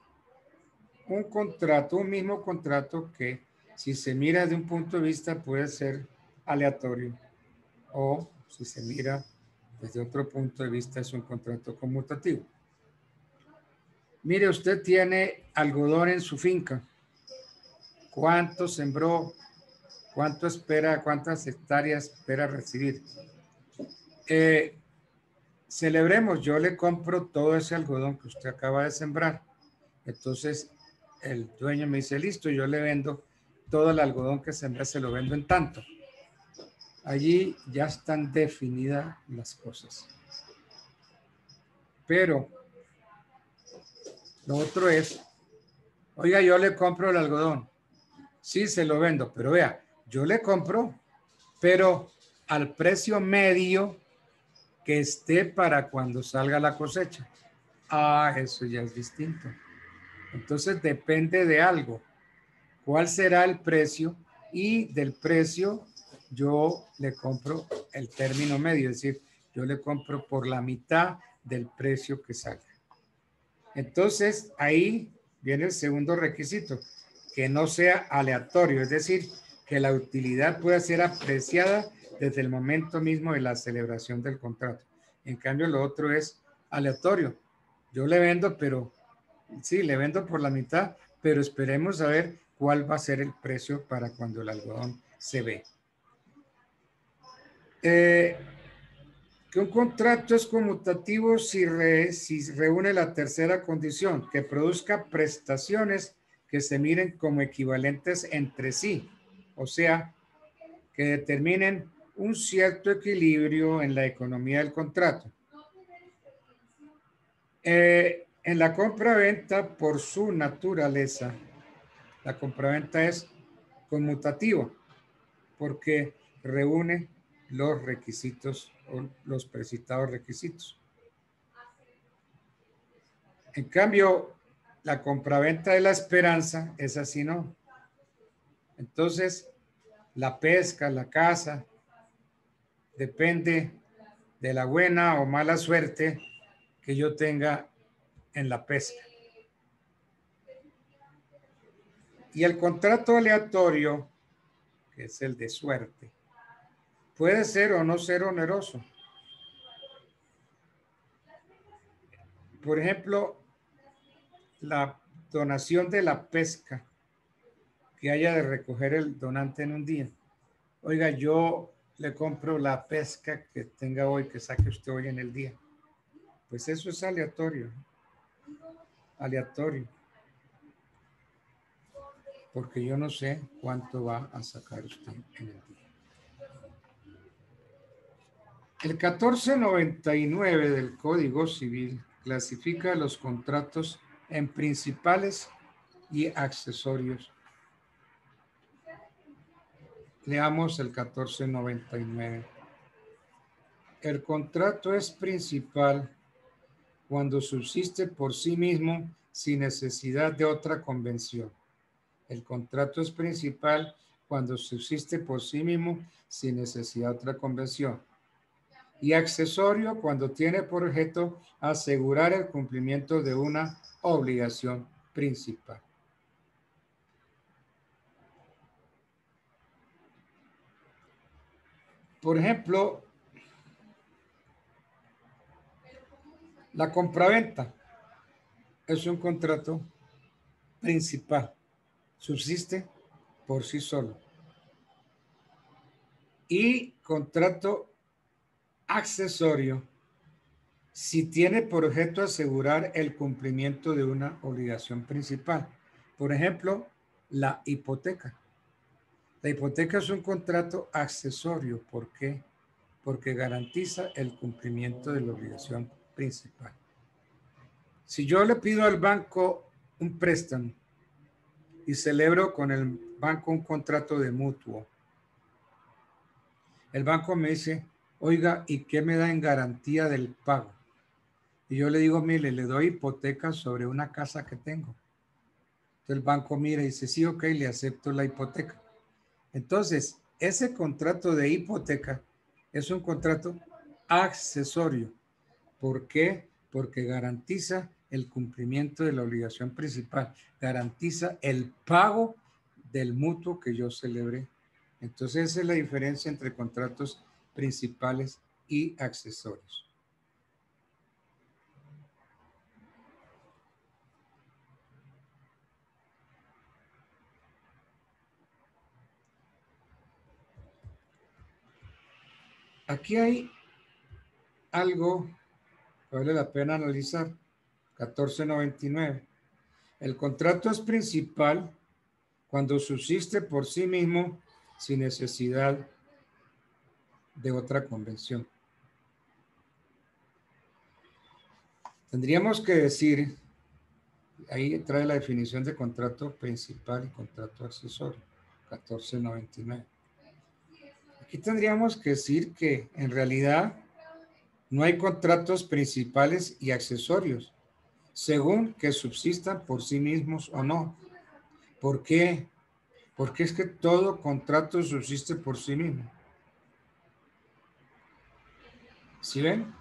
un contrato, un mismo contrato que si se mira de un punto de vista puede ser aleatorio o si se mira desde otro punto de vista es un contrato conmutativo. Mire, usted tiene algodón en su finca. ¿Cuánto sembró? ¿Cuánto espera? ¿Cuántas hectáreas espera recibir? Celebremos, yo le compro todo ese algodón que usted acaba de sembrar. Entonces, el dueño me dice, listo, yo le vendo todo el algodón que sembré, se lo vendo en tanto. Allí ya están definidas las cosas. Pero lo otro es, oiga, yo le compro el algodón. Sí, se lo vendo, pero vea, yo le compro, pero al precio medio que esté para cuando salga la cosecha. Ah, eso ya es distinto. Entonces depende de algo. ¿Cuál será el precio? Y del precio yo le compro el término medio, es decir, yo le compro por la mitad del precio que salga. Entonces ahí viene el segundo requisito, que no sea aleatorio, es decir, que la utilidad pueda ser apreciada desde el momento mismo de la celebración del contrato. En cambio, lo otro es aleatorio. Yo le vendo, pero sí, le vendo por la mitad, pero esperemos a ver cuál va a ser el precio para cuando el algodón se ve. Que un contrato es conmutativo si reúne la tercera condición, que produzca prestaciones que se miren como equivalentes entre sí, o sea, que determinen un cierto equilibrio en la economía del contrato. En la compraventa, por su naturaleza, la compraventa es conmutativa porque reúne los requisitos o los precitados requisitos. En cambio, la compraventa de la esperanza es así, ¿no? Entonces, la pesca, la caza, depende de la buena o mala suerte que yo tenga en la pesca. Y el contrato aleatorio, que es el de suerte, puede ser o no ser oneroso. Por ejemplo, la donación de la pesca que haya de recoger el donante en un día. Oiga, yo le compro la pesca que tenga hoy, que saque usted hoy en el día. Pues eso es aleatorio. Aleatorio. Porque yo no sé cuánto va a sacar usted en el día. El 1499 del Código Civil clasifica los contratos en principales y accesorios. Leamos el 1499. El contrato es principal cuando subsiste por sí mismo sin necesidad de otra convención. El contrato es principal cuando subsiste por sí mismo sin necesidad de otra convención. Y accesorio cuando tiene por objeto asegurar el cumplimiento de una obligación principal. Por ejemplo, la compraventa es un contrato principal, subsiste por sí solo. Y contrato accesorio si tiene por objeto asegurar el cumplimiento de una obligación principal. Por ejemplo, la hipoteca. La hipoteca es un contrato accesorio. ¿Por qué? Porque garantiza el cumplimiento de la obligación principal. Si yo le pido al banco un préstamo y celebro con el banco un contrato de mutuo, el banco me dice, oiga, ¿y qué me da en garantía del pago? Y yo le digo, mire, le doy hipoteca sobre una casa que tengo. Entonces el banco mira y dice, sí, ok, le acepto la hipoteca. Entonces, ese contrato de hipoteca es un contrato accesorio. ¿Por qué? Porque garantiza el cumplimiento de la obligación principal, garantiza el pago del mutuo que yo celebré. Entonces, esa es la diferencia entre contratos principales y accesorios. Aquí hay algo que vale la pena analizar. 1499. El contrato es principal cuando subsiste por sí mismo sin necesidad de otra convención. Tendríamos que decir, ahí trae la definición de contrato principal y contrato accesorio, 1499. Aquí tendríamos que decir que en realidad No hay contratos principales y accesorios, según que subsistan por sí mismos o no. ¿Por qué? Porque es que todo contrato subsiste por sí mismo. ¿Sí ven?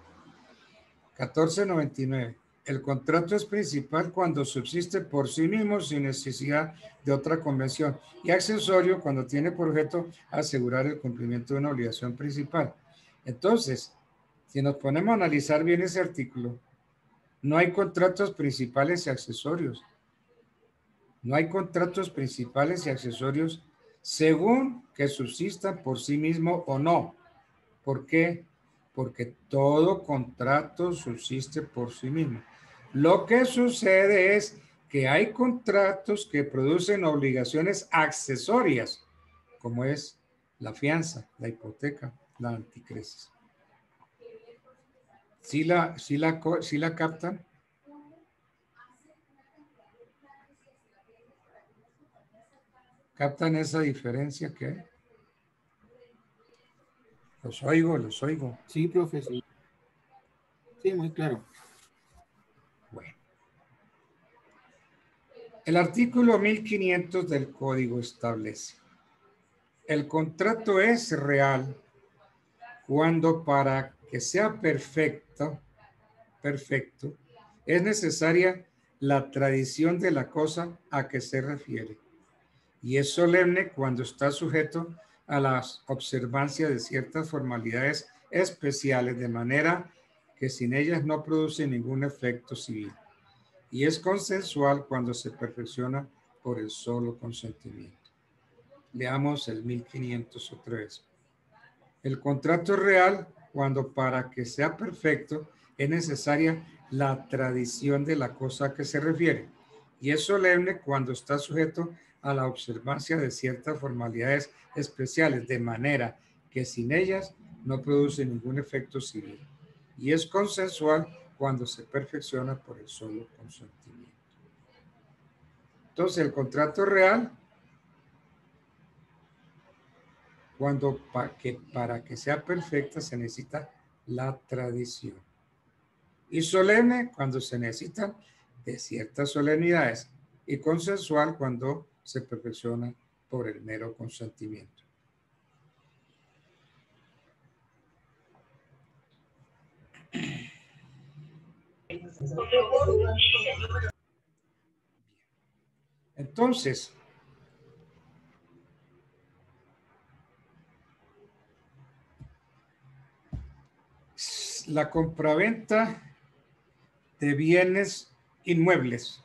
1499. El contrato es principal cuando subsiste por sí mismo sin necesidad de otra convención y accesorio cuando tiene por objeto asegurar el cumplimiento de una obligación principal. Entonces, si nos ponemos a analizar bien ese artículo, no hay contratos principales y accesorios. No hay contratos principales y accesorios según que subsistan por sí mismo o no. ¿Por qué? Porque todo contrato subsiste por sí mismo. Lo que sucede es que hay contratos que producen obligaciones accesorias, como es la fianza, la hipoteca, la anticresis. ¿Sí la captan? ¿Captan esa diferencia que hay? Los oigo. Sí, profe, sí. Sí, muy claro. Bueno. El artículo 1500 del Código establece: el contrato es real cuando para que sea perfecto, es necesaria la tradición de la cosa a que se refiere. Y es solemne cuando está sujeto a la observancia de ciertas formalidades especiales, de manera que sin ellas no produce ningún efecto civil. Y es consensual cuando se perfecciona por el solo consentimiento. Leamos el 1500 otra vez. El contrato es real cuando para que sea perfecto es necesaria la tradición de la cosa a que se refiere. Y es solemne cuando está sujeto a la observancia de ciertas formalidades especiales, de manera que sin ellas no produce ningún efecto civil. Y es consensual cuando se perfecciona por el solo consentimiento. Entonces, el contrato real, cuando para que sea perfecta se necesita la tradición. Y solemne cuando se necesitan de ciertas solemnidades. Y consensual cuando se perfecciona por el mero consentimiento. Entonces, la compraventa de bienes inmuebles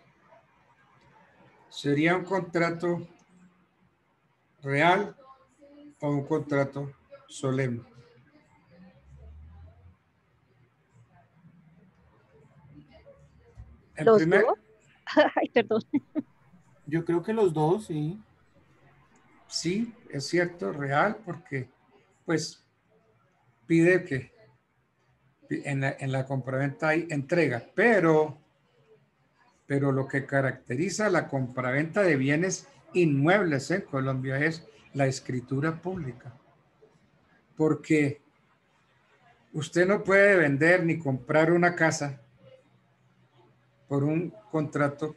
sería un contrato real o un contrato solemne. ¿Los dos? Ay, perdón. Yo creo que los dos, sí. Sí, es cierto, real, porque pues pide que en la compraventa hay entrega, pero lo que caracteriza la compraventa de bienes inmuebles en Colombia es la escritura pública. Porque usted no puede vender ni comprar una casa por un contrato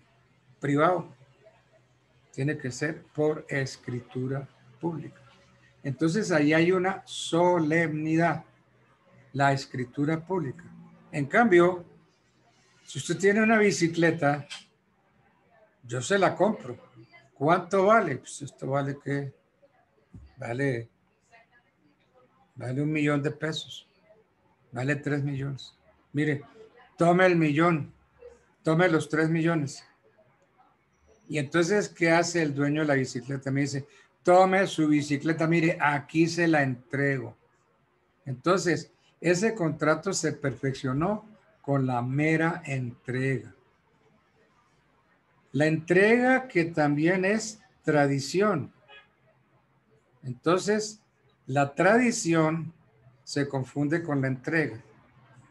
privado. Tiene que ser por escritura pública. Entonces ahí hay una solemnidad, la escritura pública. En cambio, si usted tiene una bicicleta, yo se la compro. ¿Cuánto vale? Pues esto vale ¿qué? Vale 1 millón de pesos. Vale 3 millones. Mire, tome el millón, tome los 3 millones. Y entonces, ¿qué hace el dueño de la bicicleta? Me dice, tome su bicicleta, mire, aquí se la entrego. Entonces, ese contrato se perfeccionó con la mera entrega. La entrega que también es tradición. Entonces, la tradición se confunde con la entrega.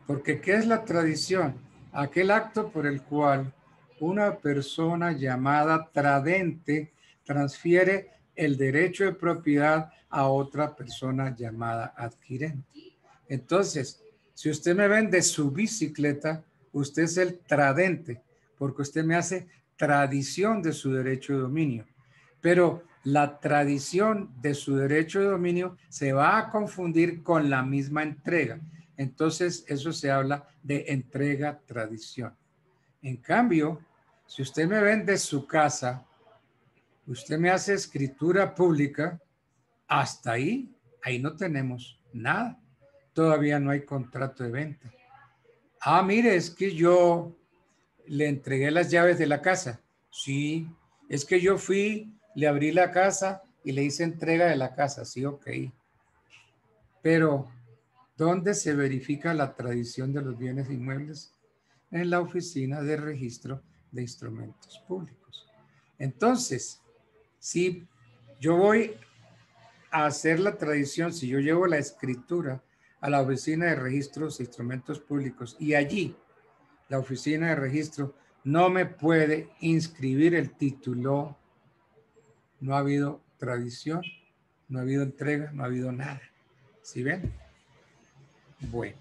Porque ¿qué es la tradición? Aquel acto por el cual una persona llamada tradente transfiere el derecho de propiedad a otra persona llamada adquirente. Entonces, Si usted me vende su bicicleta, usted es el tradente, porque usted me hace tradición de su derecho de dominio. Pero la tradición de su derecho de dominio se va a confundir con la misma entrega. Entonces, eso se habla de entrega-tradición. En cambio, si usted me vende su casa, usted me hace escritura pública, hasta ahí no tenemos nada. Todavía no hay contrato de venta. Ah, mire, es que yo le entregué las llaves de la casa. Sí, es que yo fui, le abrí la casa y le hice entrega de la casa. Sí, ok. Pero, ¿dónde se verifica la tradición de los bienes inmuebles? En la oficina de registro de instrumentos públicos. Entonces, si yo voy a hacer la tradición, si yo llevo la escritura a la oficina de registros de instrumentos públicos y allí la oficina de registro no me puede inscribir el título, no ha habido tradición, no ha habido entrega, no ha habido nada. ¿Sí ven? Bueno.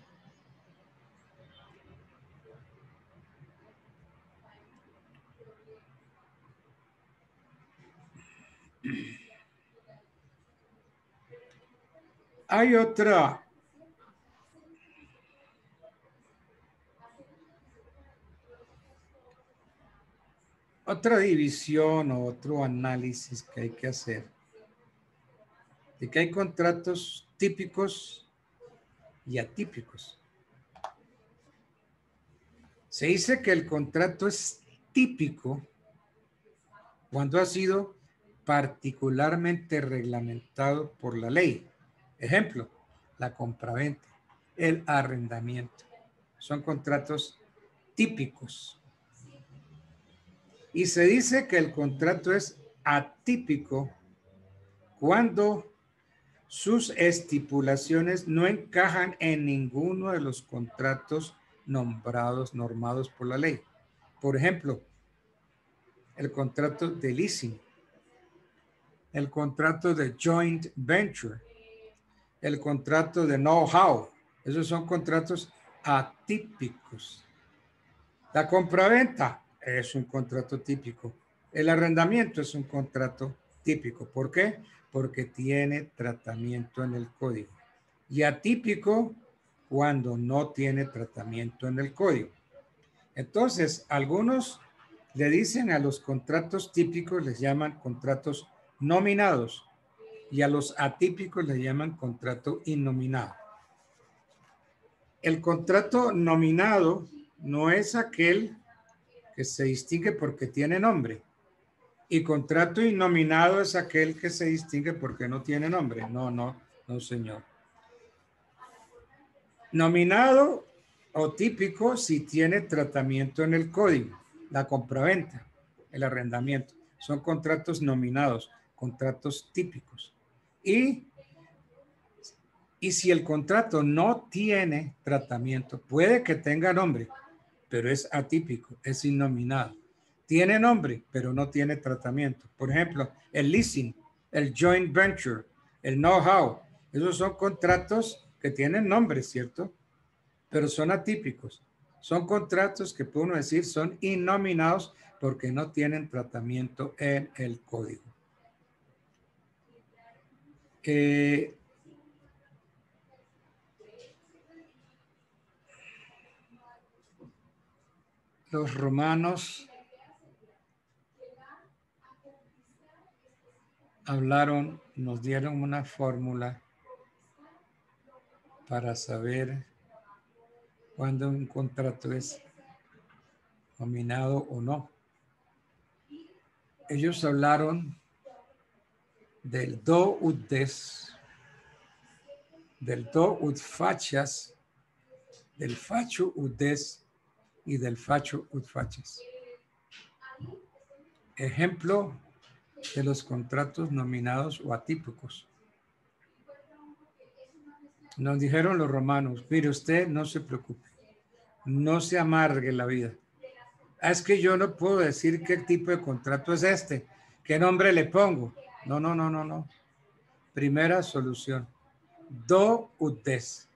Hay otra división o otro análisis que hay que hacer de que hay contratos típicos y atípicos. Se dice que el contrato es típico cuando ha sido particularmente reglamentado por la ley. Ejemplo, la compraventa, el arrendamiento. Son contratos típicos. Y se dice que el contrato es atípico cuando sus estipulaciones no encajan en ninguno de los contratos normados por la ley. Por ejemplo, el contrato de leasing, el contrato de joint venture, el contrato de know-how. Esos son contratos atípicos. La compraventa es un contrato típico. El arrendamiento es un contrato típico. ¿Por qué? Porque tiene tratamiento en el código. Y atípico cuando no tiene tratamiento en el código. Entonces, algunos le dicen a los contratos típicos, les llaman contratos nominados. Y a los atípicos le llaman contrato innominado. El contrato nominado no es aquel que se distingue porque tiene nombre. Y contrato innominado es aquel que se distingue porque no tiene nombre. No, señor. Nominado o típico si tiene tratamiento en el código. La compraventa, el arrendamiento. Son contratos nominados, contratos típicos. Y si el contrato no tiene tratamiento, puede que tenga nombre, pero es atípico, es innominado. Tiene nombre, pero no tiene tratamiento. Por ejemplo, el leasing, el joint venture, el know-how. Esos son contratos que tienen nombre, ¿cierto? Pero son atípicos. Son contratos que puedo decir son innominados porque no tienen tratamiento en el código. Los romanos hablaron, nos dieron una fórmula para saber cuándo un contrato es nominado o no. Ellos hablaron del do ut des, del do ut facias, del facio ut des y del facio ut facias. Ejemplo de los contratos nominados o atípicos. Nos dijeron los romanos, mire, usted no se preocupe, no se amargue la vida. Es que yo no puedo decir qué tipo de contrato es este, qué nombre le pongo. No. Primera solución, do ut des.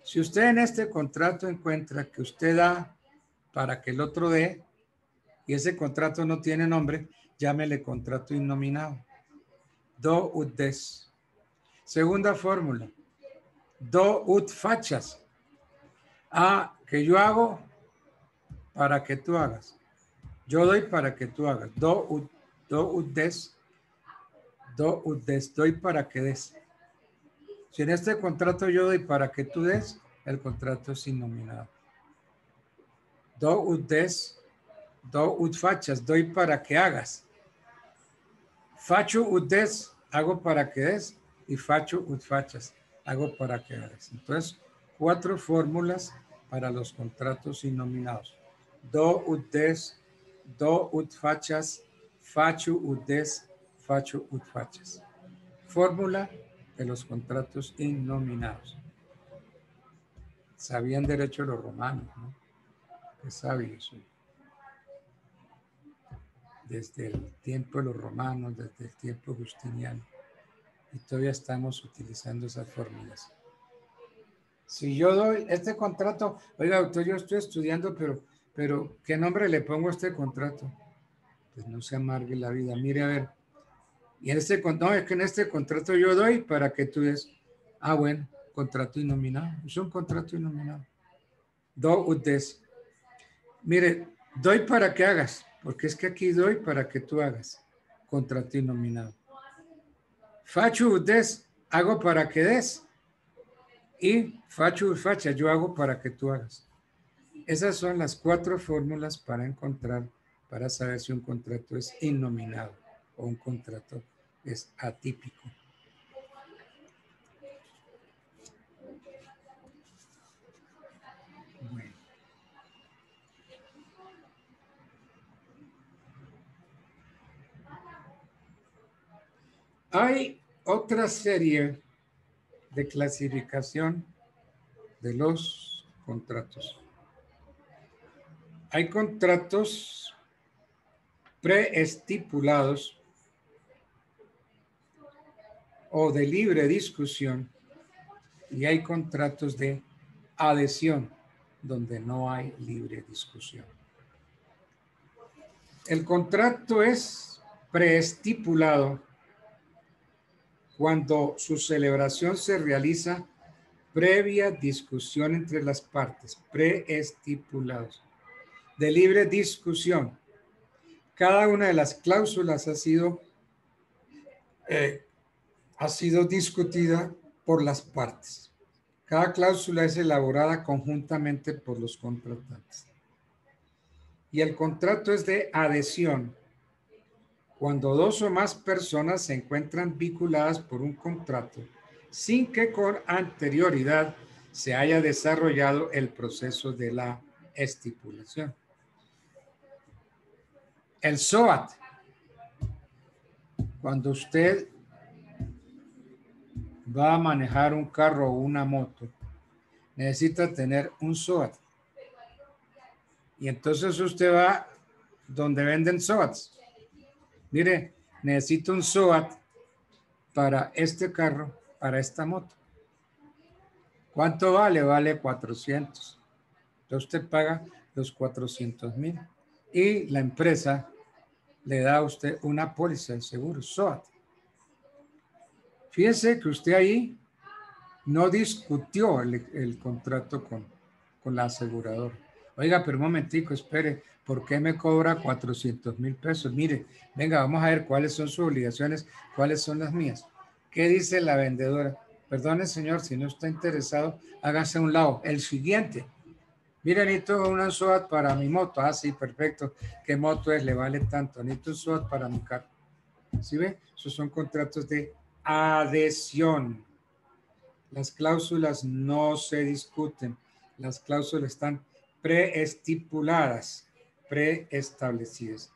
Si usted en este contrato encuentra que usted da para que el otro dé, y ese contrato no tiene nombre, llámele contrato innominado. Do ut des. Segunda fórmula. Do ut fachas. Que yo hago para que tú hagas. Yo doy para que tú hagas. Do ut des. Do ut des. Doy para que des. Si en este contrato yo doy para que tú des, el contrato es innominado. Do ut des. Do ut fachas. Doy para que hagas. Facho ut des. Hago para que des. Y facho ut fachas. Hago para que hagas. Entonces, 4 fórmulas para los contratos innominados. Do ut des. Do ut fachas. Facho ut des. Facho ut fachas. Fórmula de los contratos innominados. Sabían derecho los romanos, ¿no? Qué sabios. Desde el tiempo de los romanos, desde el tiempo justiniano. Y todavía estamos utilizando esas fórmulas. Si yo doy este contrato, oiga, doctor, yo estoy estudiando, pero ¿qué nombre le pongo a este contrato? Pues no se amargue la vida. Mire, a ver. Y en no, es que en este contrato yo doy para que tú des. Bueno, contrato innominado. Es un contrato innominado. Do ut des. Mire, doy para que hagas, porque es que aquí doy para que tú hagas. Contrato innominado. Facho ut des, hago para que des. Y facho ut facha, yo hago para que tú hagas. Esas son las 4 fórmulas para encontrar, para saber si un contrato es innominado o un contrato es atípico. Bueno. Hay otra serie de clasificación de los contratos. Hay contratos preestipulados o de libre discusión y hay contratos de adhesión donde no hay libre discusión. El contrato es preestipulado cuando su celebración se realiza previa discusión entre las partes, preestipulados. De libre discusión. Cada una de las cláusulas ha sido discutida por las partes. Cada cláusula es elaborada conjuntamente por los contratantes. Y el contrato es de adhesión. Cuando 2 o más personas se encuentran vinculadas por un contrato sin que con anterioridad se haya desarrollado el proceso de la estipulación. El SOAT. Cuando usted va a manejar un carro o una moto, necesita tener un SOAT. Y entonces usted va donde venden SOATs. Mire, necesito un SOAT para este carro, para esta moto. ¿Cuánto vale? Vale 400. Entonces usted paga los 400,000 y la empresa le da a usted una póliza de seguro, SOAT. Fíjese que usted ahí no discutió el contrato con la aseguradora. Oiga, pero un momentico, espere, ¿por qué me cobra 400,000 pesos? Mire, venga, vamos a ver cuáles son sus obligaciones, cuáles son las mías. ¿Qué dice la vendedora? Perdone, señor, si no está interesado, hágase a un lado. El siguiente. Mire, necesito una SOAT para mi moto. Sí, perfecto. ¿Qué moto es? Le vale tanto. Necesito un SOAT para mi carro. ¿Sí ve? Esos son contratos de adhesión. Las cláusulas no se discuten. Las cláusulas están preestipuladas, preestablecidas.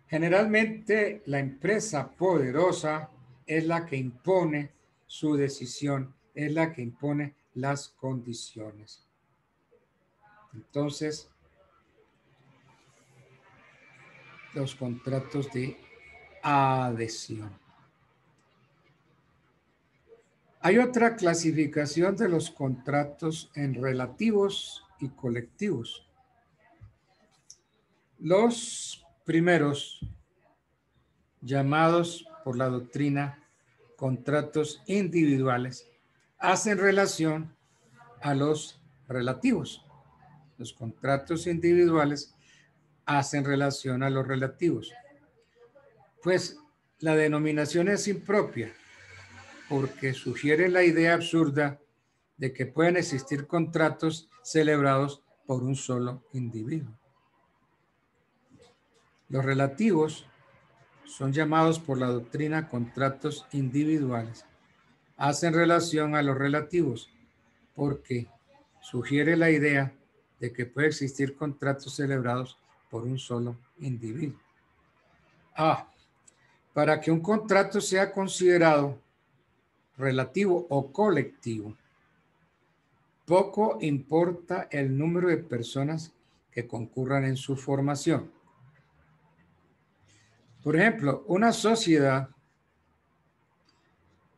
Generalmente la empresa poderosa es la que impone su decisión, es la que impone las condiciones. Entonces, los contratos de adhesión. Hay otra clasificación de los contratos en relativos y colectivos. Los primeros, llamados por la doctrina contratos individuales, hacen relación a los relativos. Los contratos individuales hacen relación a los relativos. Pues la denominación es impropia porque sugiere la idea absurda de que pueden existir contratos celebrados por un solo individuo. Los relativos son llamados por la doctrina contratos individuales. Hacen relación a los relativos porque sugiere la idea de que puede existir contratos celebrados por un solo individuo. Para que un contrato sea considerado relativo o colectivo, poco importa el número de personas que concurran en su formación. Por ejemplo, una sociedad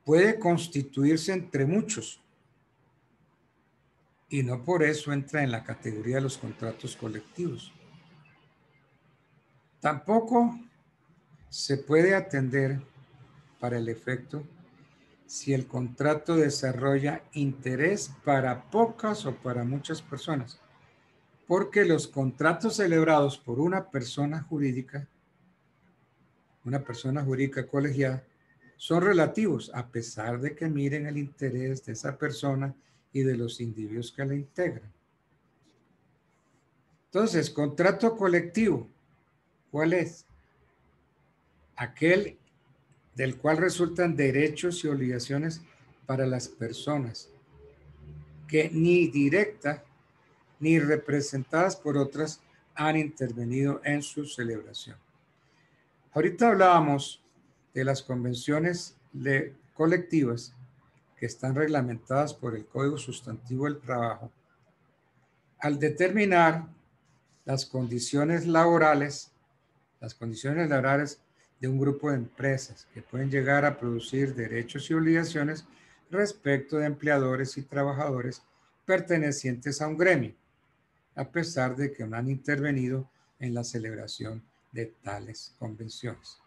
puede constituirse entre muchos y no por eso entra en la categoría de los contratos colectivos. Tampoco se puede atender para el efecto si el contrato desarrolla interés para pocas o para muchas personas, porque los contratos celebrados por una persona jurídica colegiada, son relativos a pesar de que miren el interés de esa persona y de los individuos que la integran. Entonces, contrato colectivo, ¿cuál es? Aquel del cual resultan derechos y obligaciones para las personas que ni directa ni representadas por otras han intervenido en su celebración. Ahorita hablábamos de las convenciones colectivas que están reglamentadas por el Código Sustantivo del Trabajo. Al determinar las condiciones laborales de un grupo de empresas que pueden llegar a producir derechos y obligaciones respecto de empleadores y trabajadores pertenecientes a un gremio, a pesar de que no han intervenido en la celebración de tales convenciones.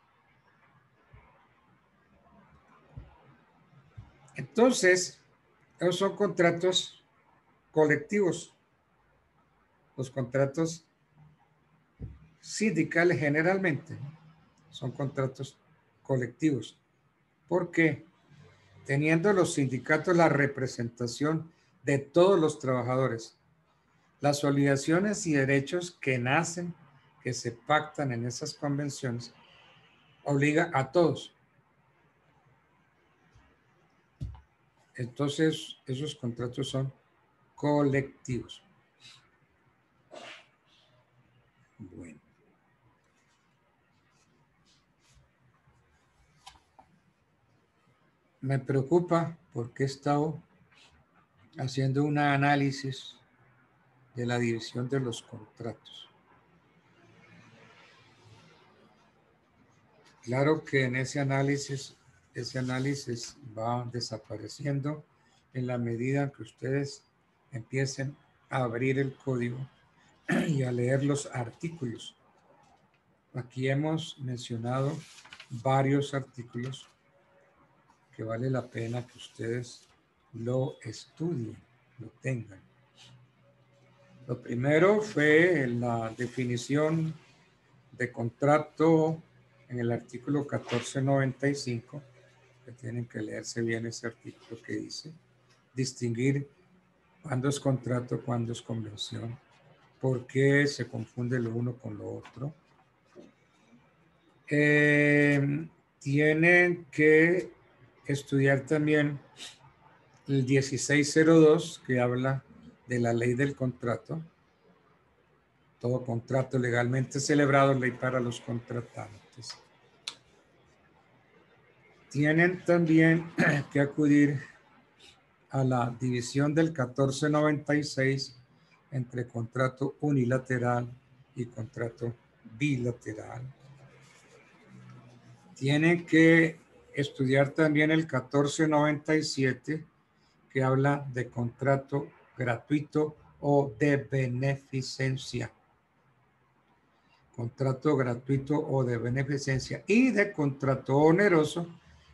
Entonces, esos son contratos colectivos. Los contratos sindicales generalmente son contratos colectivos. ¿Por qué? Teniendo los sindicatos la representación de todos los trabajadores, las obligaciones y derechos que nacen, que se pactan en esas convenciones, obliga a todos. Entonces, esos contratos son colectivos. Bueno. Me preocupa porque he estado haciendo un análisis de la división de los contratos. Claro que en ese análisis va desapareciendo en la medida que ustedes empiecen a abrir el código y a leer los artículos. Aquí hemos mencionado varios artículos que vale la pena que ustedes lo estudien, lo tengan. Lo primero fue la definición de contrato en el artículo 1495, que tienen que leerse bien ese artículo que dice, distinguir cuándo es contrato, cuándo es convención, por qué se confunde lo uno con lo otro. Tienen que estudiar también el 1602, que habla de la ley del contrato. Todo contrato legalmente celebrado, ley para los contratantes. Tienen también que acudir a la división del 1496 entre contrato unilateral y contrato bilateral. Tienen que estudiar también el 1497, que habla de contrato gratuito o de beneficencia. Contrato gratuito o de beneficencia, y de contrato oneroso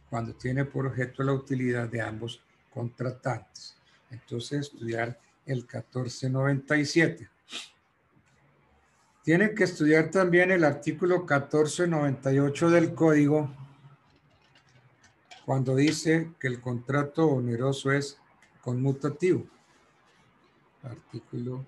cuando tiene por objeto la utilidad de ambos contratantes. Entonces, estudiar el 1497. Tienen que estudiar también el artículo 1498 del Código, cuando dice que el contrato oneroso es conmutativo. Artículo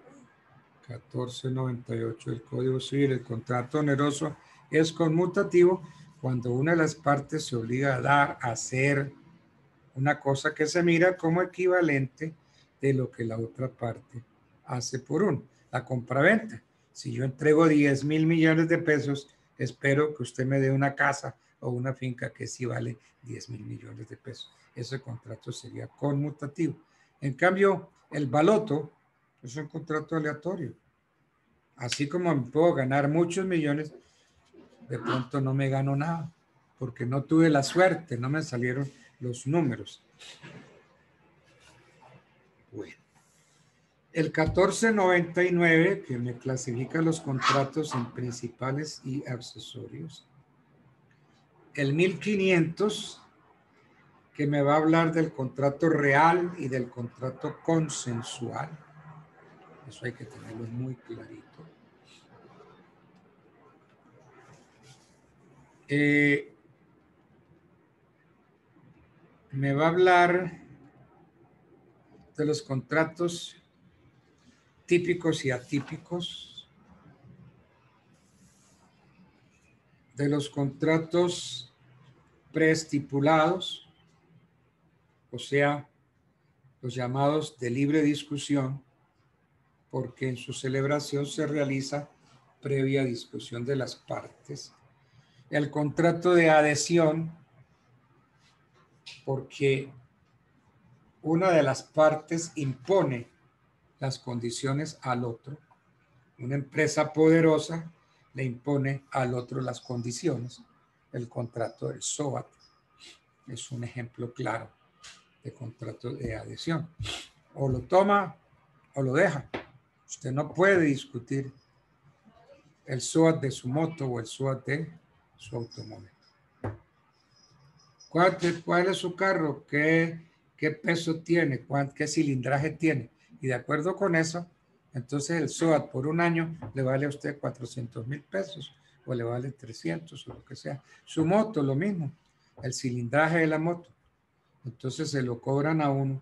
1498 del Código Civil. El contrato oneroso es conmutativo cuando una de las partes se obliga a dar, a hacer una cosa que se mira como equivalente de lo que la otra parte hace por uno. La compraventa. Si yo entrego 10,000 millones de pesos, espero que usted me dé una casa o una finca que sí vale 10,000 millones de pesos. Ese contrato sería conmutativo. En cambio, el baloto es un contrato aleatorio. Así como me puedo ganar muchos millones, de pronto no me gano nada, porque no tuve la suerte, no me salieron los números. Bueno. El 1499, que me clasifica los contratos en principales y accesorios. El 1500, que me va a hablar del contrato real y del contrato consensual. Eso hay que tenerlo muy clarito. Me va a hablar de los contratos típicos y atípicos, de los contratos preestipulados, o sea, los llamados de libre discusión, porque en su celebración se realiza previa discusión de las partes. El contrato de adhesión, porque una de las partes impone las condiciones al otro. Una empresa poderosa le impone al otro las condiciones. El contrato del SOAT es un ejemplo claro de contrato de adhesión. O lo toma o lo deja. Usted no puede discutir el SOAT de su moto o el SOAT de su automóvil. ¿Cuál es su carro? ¿Qué peso tiene? ¿Qué cilindraje tiene? Y de acuerdo con eso, entonces el SOAT por un año le vale a usted 400,000 pesos o le vale 300 o lo que sea. Su moto, lo mismo, el cilindraje de la moto. Entonces se lo cobran a uno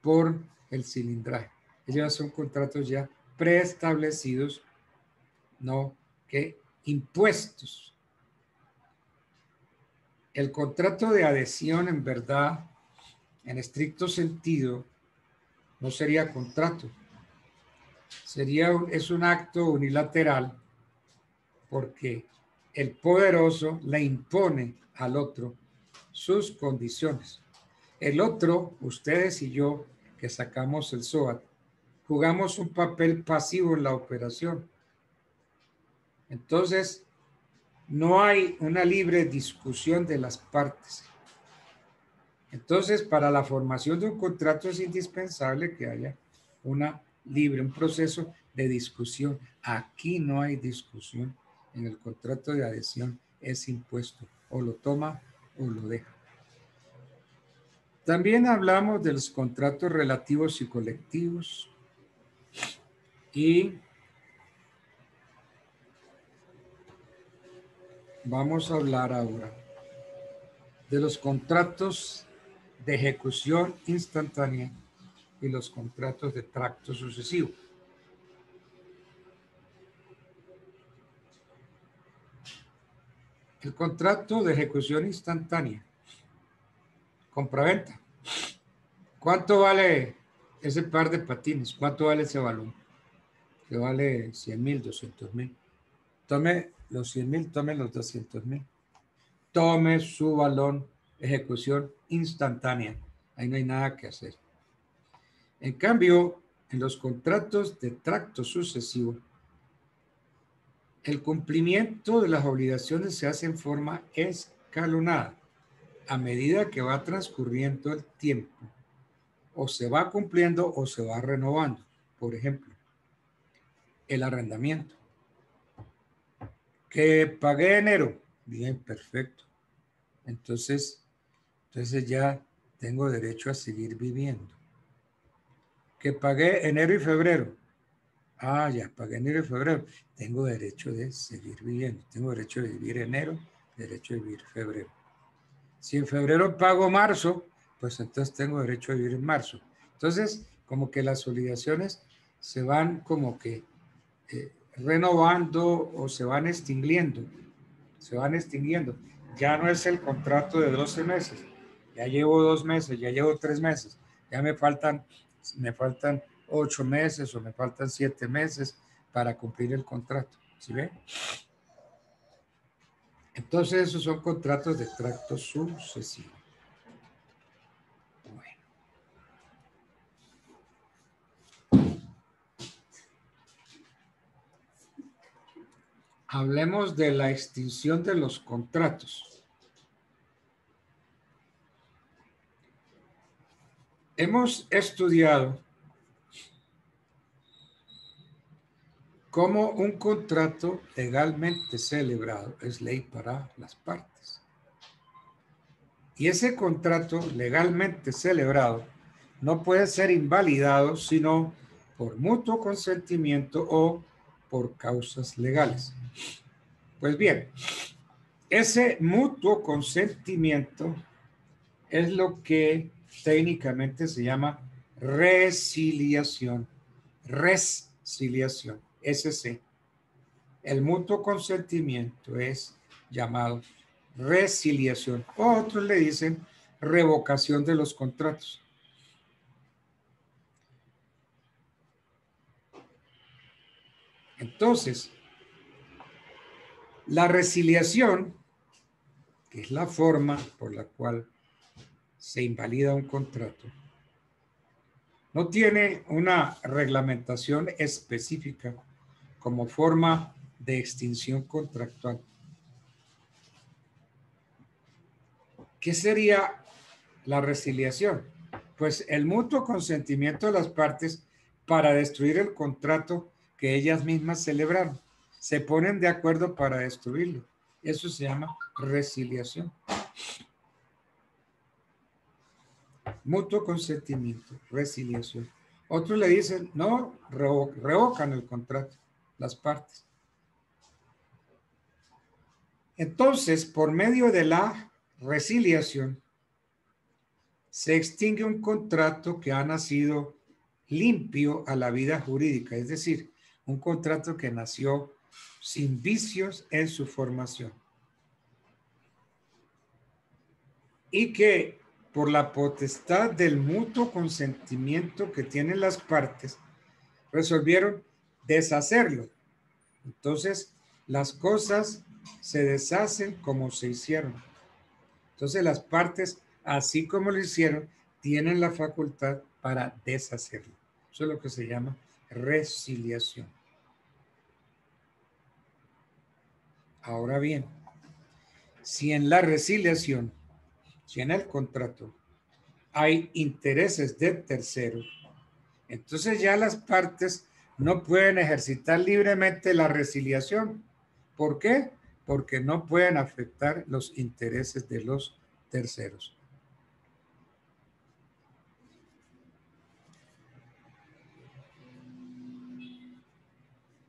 por el cilindraje. Ellos son contratos ya preestablecidos, no que impuestos. El contrato de adhesión, en verdad, en estricto sentido, no sería contrato. Es un acto unilateral porque el poderoso le impone al otro sus condiciones. El otro, ustedes y yo, que sacamos el SOAT, jugamos un papel pasivo en la operación. Entonces, no hay una libre discusión de las partes. Entonces, para la formación de un contrato es indispensable que haya un proceso de discusión. Aquí no hay discusión. En el contrato de adhesión es impuesto. O lo toma o lo deja. También hablamos de los contratos relativos y colectivos. Y vamos a hablar ahora de los contratos de ejecución instantánea y los contratos de tracto sucesivo. El contrato de ejecución instantánea, compraventa. ¿Cuánto vale ese par de patines? ¿Cuánto vale ese balón? Que vale 100,000, 200,000. Tome los 100,000, tome los 200,000. Tome su balón, ejecución instantánea. Ahí no hay nada que hacer. En cambio, en los contratos de tracto sucesivo, el cumplimiento de las obligaciones se hace en forma escalonada. a medida que va transcurriendo el tiempo, o se va cumpliendo o se va renovando. Por ejemplo, el arrendamiento. Que pagué enero. Bien, perfecto. Entonces ya tengo derecho a seguir viviendo. Que pagué enero y febrero. Ah, ya pagué enero y febrero. Tengo derecho de seguir viviendo. Tengo derecho de vivir enero, derecho de vivir febrero. Si en febrero pago marzo, pues entonces tengo derecho a vivir en marzo. Entonces, como que las obligaciones se van como que renovando o se van extinguiendo. Se van extinguiendo. Ya no es el contrato de 12 meses. Ya llevo 2 meses, ya llevo 3 meses. Ya me faltan 8 meses o me faltan 7 meses para cumplir el contrato. ¿Sí ve? Entonces esos son contratos de tracto sucesivo. Bueno. Hablemos de la extinción de los contratos. Hemos estudiado cómo un contrato legalmente celebrado es ley para las partes. Y ese contrato legalmente celebrado no puede ser invalidado sino por mutuo consentimiento o por causas legales. Pues bien, ese mutuo consentimiento es lo que técnicamente se llama resiliación. Resiliación, SC. El mutuo consentimiento es llamado resiliación. Otros le dicen revocación de los contratos. Entonces, la resiliación, que es la forma por la cual se invalida un contrato, no tiene una reglamentación específica como forma de extinción contractual. ¿Qué sería la resiliación? Pues el mutuo consentimiento de las partes para destruir el contrato que ellas mismas celebraron. Se ponen de acuerdo para destruirlo. Eso se llama resiliación. Mutuo consentimiento, resiliación. Otros le dicen, no, revocan el contrato, las partes. Entonces, por medio de la resiliación, se extingue un contrato que ha nacido limpio a la vida jurídica, es decir, un contrato que nació sin vicios en su formación. Y que por la potestad del mutuo consentimiento que tienen las partes, resolvieron deshacerlo. Entonces, las cosas se deshacen como se hicieron. Entonces, las partes, así como lo hicieron, tienen la facultad para deshacerlo. Eso es lo que se llama resiliación. Ahora bien, si en la resiliación, si en el contrato hay intereses de terceros, entonces ya las partes no pueden ejercitar libremente la resiliación. ¿Por qué? Porque no pueden afectar los intereses de los terceros.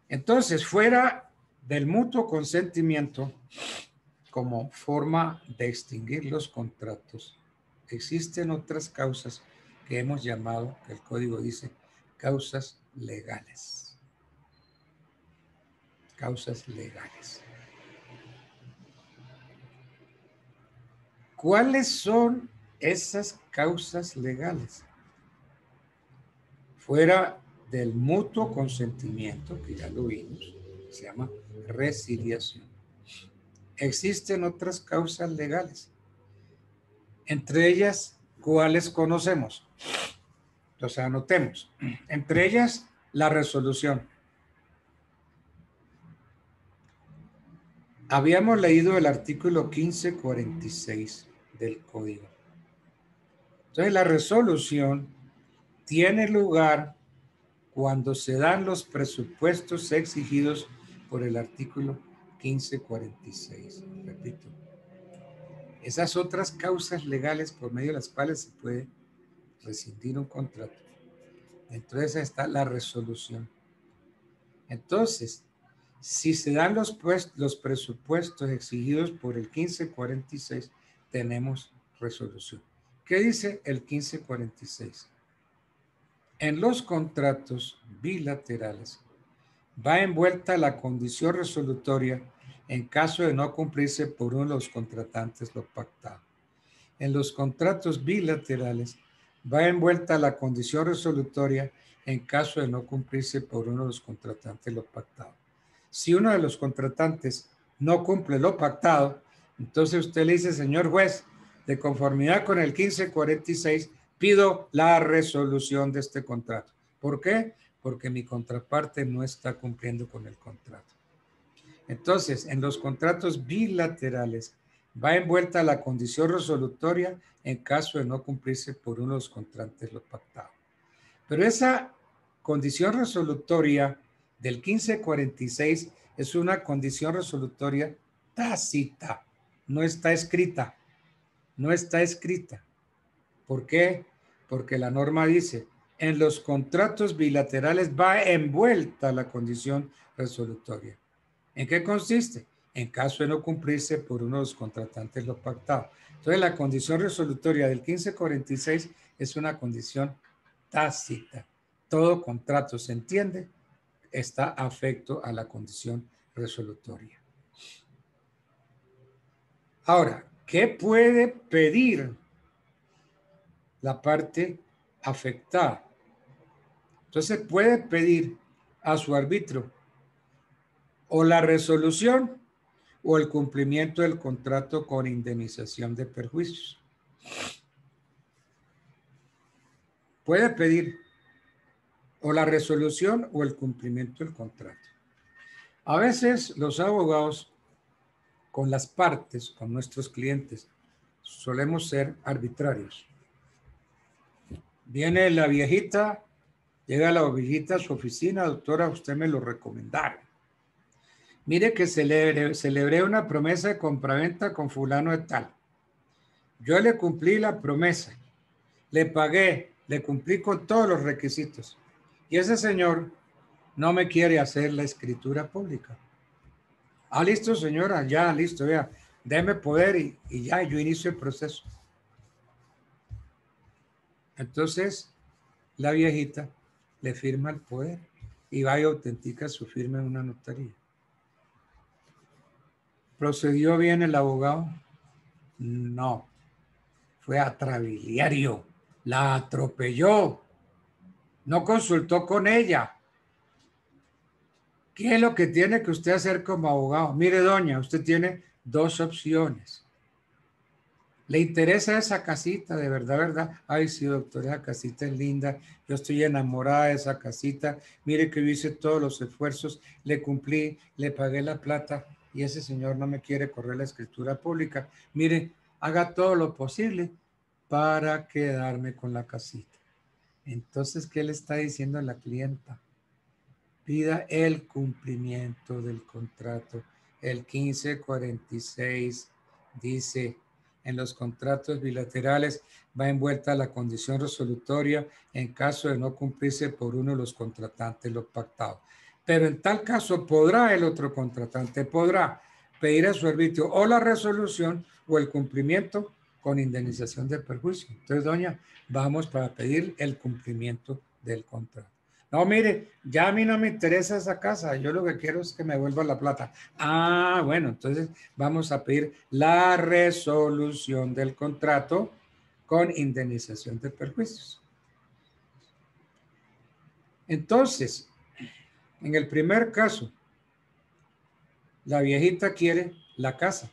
Entonces, fuera del mutuo consentimiento, como forma de extinguir los contratos, existen otras causas que hemos llamado, que el código dice, causas legales. Causas legales. ¿Cuáles son esas causas legales? Fuera del mutuo consentimiento, que ya lo vimos, se llama resiliación. Existen otras causas legales. Entre ellas, ¿cuáles conocemos? Entonces, anotemos. Entre ellas, la resolución. Habíamos leído el artículo 1546 del código. Entonces la resolución tiene lugar cuando se dan los presupuestos exigidos por el artículo 1546. Repito, esas otras causas legales por medio de las cuales se puede rescindir un contrato. Dentro de esa está la resolución. Entonces, si se dan los presupuestos exigidos por el 1546, tenemos resolución. ¿Qué dice el 1546? En los contratos bilaterales va envuelta la condición resolutoria en caso de no cumplirse por uno de los contratantes lo pactado. En los contratos bilaterales va envuelta la condición resolutoria en caso de no cumplirse por uno de los contratantes lo pactado. Si uno de los contratantes no cumple lo pactado, entonces usted le dice, señor juez, de conformidad con el 1546, pido la resolución de este contrato. ¿Por qué? Porque mi contraparte no está cumpliendo con el contrato. Entonces, en los contratos bilaterales va envuelta la condición resolutoria en caso de no cumplirse por uno de los contratantes lo pactado. Pero esa condición resolutoria del 1546 es una condición resolutoria tácita, no está escrita. No está escrita. ¿Por qué? Porque la norma dice, en los contratos bilaterales va envuelta la condición resolutoria. ¿En qué consiste? En caso de no cumplirse por uno de los contratantes lo pactado. Entonces, la condición resolutoria del 1546 es una condición tácita. Todo contrato, ¿se entiende?, está afecto a la condición resolutoria. Ahora, ¿qué puede pedir la parte afectada? Entonces puede pedir a su árbitro o la resolución o el cumplimiento del contrato con indemnización de perjuicios. Puede pedir o la resolución o el cumplimiento del contrato. A veces los abogados con las partes, con nuestros clientes, solemos ser arbitrarios. Viene la viejita, llega la viejita a su oficina, doctora, usted me lo recomendaron. Mire que celebré una promesa de compraventa con fulano de tal. Yo le cumplí la promesa, le pagué, le cumplí con todos los requisitos. Y ese señor no me quiere hacer la escritura pública. Ah, listo, señora, ya, listo, ya. Deme poder y ya, yo inicio el proceso. Entonces, la viejita le firma el poder y va y autentica su firma en una notaría. ¿Procedió bien el abogado? No. Fue atrabiliario. La atropelló. No consultó con ella. ¿Qué es lo que tiene que usted hacer como abogado? Mire, doña, usted tiene dos opciones. ¿Le interesa esa casita? De verdad, ¿verdad? Ay, sí, doctora, esa casita es linda. Yo estoy enamorada de esa casita. Mire que yo hice todos los esfuerzos, le cumplí, le pagué la plata y ese señor no me quiere correr la escritura pública. Mire, haga todo lo posible para quedarme con la casita. Entonces, ¿qué le está diciendo a la clienta? Pida el cumplimiento del contrato. El 1546 dice, en los contratos bilaterales va envuelta la condición resolutoria en caso de no cumplirse por uno de los contratantes lo pactado. Pero en tal caso podrá el otro contratante, podrá pedir a su arbitrio o la resolución o el cumplimiento con indemnización de perjuicio. Entonces, doña, vamos para pedir el cumplimiento del contrato. No, mire, ya a mí no me interesa esa casa, yo lo que quiero es que me vuelva la plata. Ah, bueno, entonces vamos a pedir la resolución del contrato con indemnización de perjuicios. Entonces, en el primer caso, la viejita quiere la casa.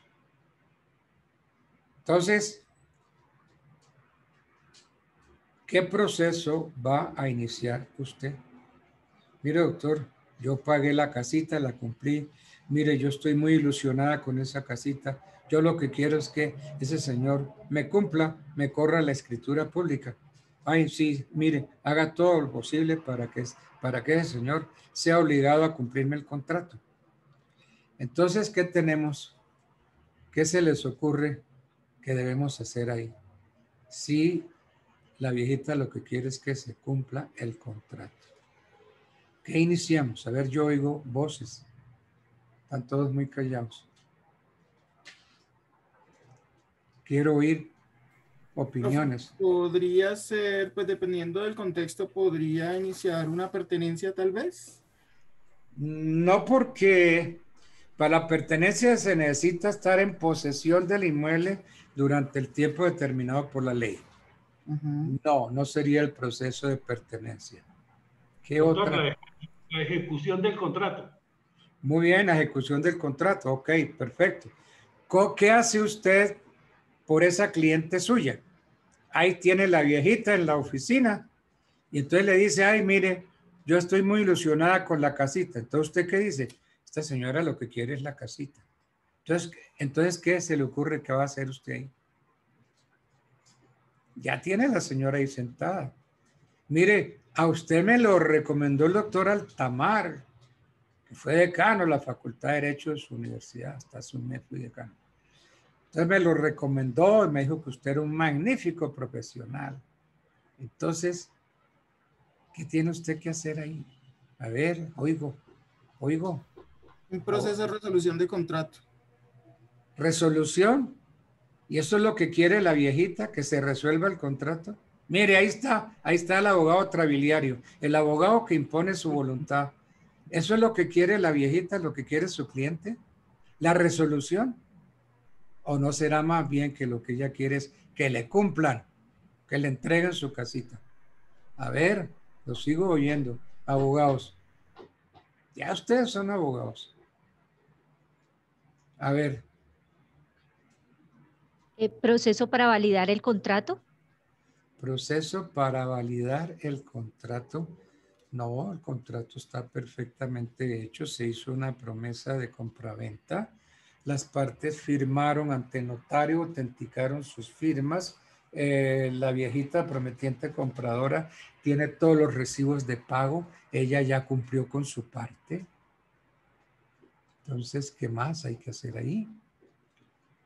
Entonces, ¿qué proceso va a iniciar usted? Mire, doctor, yo pagué la casita, la cumplí. Mire, yo estoy muy ilusionada con esa casita. Yo lo que quiero es que ese señor me cumpla, me corra la escritura pública. Ay, sí, mire, haga todo lo posible para que ese señor sea obligado a cumplirme el contrato. Entonces, ¿qué tenemos? ¿Qué se les ocurre que debemos hacer ahí? Si la viejita lo que quiere es que se cumpla el contrato. ¿Qué iniciamos? A ver, yo oigo voces. Están todos muy callados. Quiero oír opiniones. Podría ser, pues dependiendo del contexto, podría iniciar una pertenencia tal vez. No, porque para la pertenencia se necesita estar en posesión del inmueble durante el tiempo determinado por la ley. No, no sería el proceso de pertenencia. ¿Qué Doctor, otra? La ejecución del contrato. Muy bien, la ejecución del contrato. Ok, perfecto. ¿Qué hace usted por esa cliente suya? Ahí tiene la viejita en la oficina y entonces le dice, ay, mire, yo estoy muy ilusionada con la casita. Entonces, ¿usted qué dice? Esta señora lo que quiere es la casita. Entonces, ¿qué se le ocurre que va a hacer usted ahí? Ya tiene la señora ahí sentada. Mire, a usted me lo recomendó el doctor Altamar, que fue decano de la Facultad de Derecho de su universidad. Hasta hace un mes fui decano. Entonces me lo recomendó y me dijo que usted era un magnífico profesional. Entonces, ¿qué tiene usted que hacer ahí? A ver, oigo. Un proceso de resolución de contrato. ¿Resolución? ¿Y eso es lo que quiere la viejita, que se resuelva el contrato? Mire, ahí está el abogado trabiliario, el abogado que impone su voluntad. ¿Eso es lo que quiere la viejita, lo que quiere su cliente? ¿La resolución? ¿O no será más bien que lo que ella quiere es que le cumplan, que le entreguen su casita? A ver, lo sigo oyendo. Abogados. Ya ustedes son abogados. A ver. ¿Proceso para validar el contrato? Proceso para validar el contrato. No, el contrato está perfectamente hecho. Se hizo una promesa de compraventa. Las partes firmaron ante notario, autenticaron sus firmas. La viejita prometiente compradora tiene todos los recibos de pago. Ella ya cumplió con su parte. Entonces, ¿qué más hay que hacer ahí?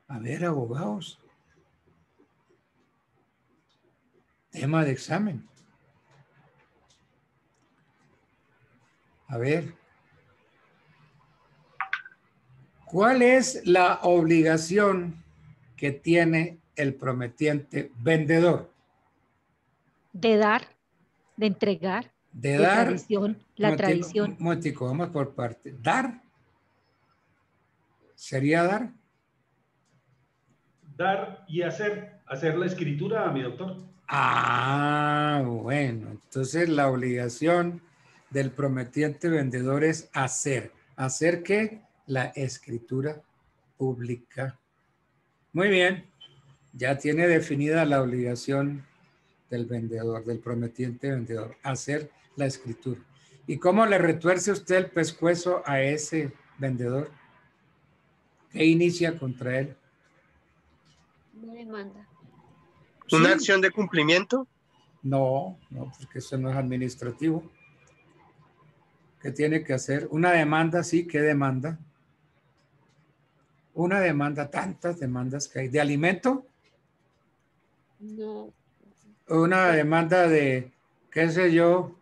A ver, abogados. Tema de examen. A ver. ¿Cuál es la obligación que tiene el prometiente vendedor? De dar, de entregar, de dar. Tradición, la tradición. Momentico, vamos por parte. Dar. ¿Sería dar? Dar y hacer la escritura, mi doctor. Ah, bueno. Entonces la obligación del prometiente vendedor es hacer. ¿Hacer qué? La escritura pública. Muy bien. Ya tiene definida la obligación del vendedor, del prometiente vendedor, hacer la escritura. ¿Y cómo le retuerce usted el pescuezo a ese vendedor? ¿Qué inicia contra él? Una demanda. ¿Una ¿Sí? acción de cumplimiento? No, porque eso no es administrativo. ¿Qué tiene que hacer? Una demanda, sí, ¿qué demanda? Una demanda, tantas demandas que hay. ¿De alimento? No. Una demanda de, qué sé yo,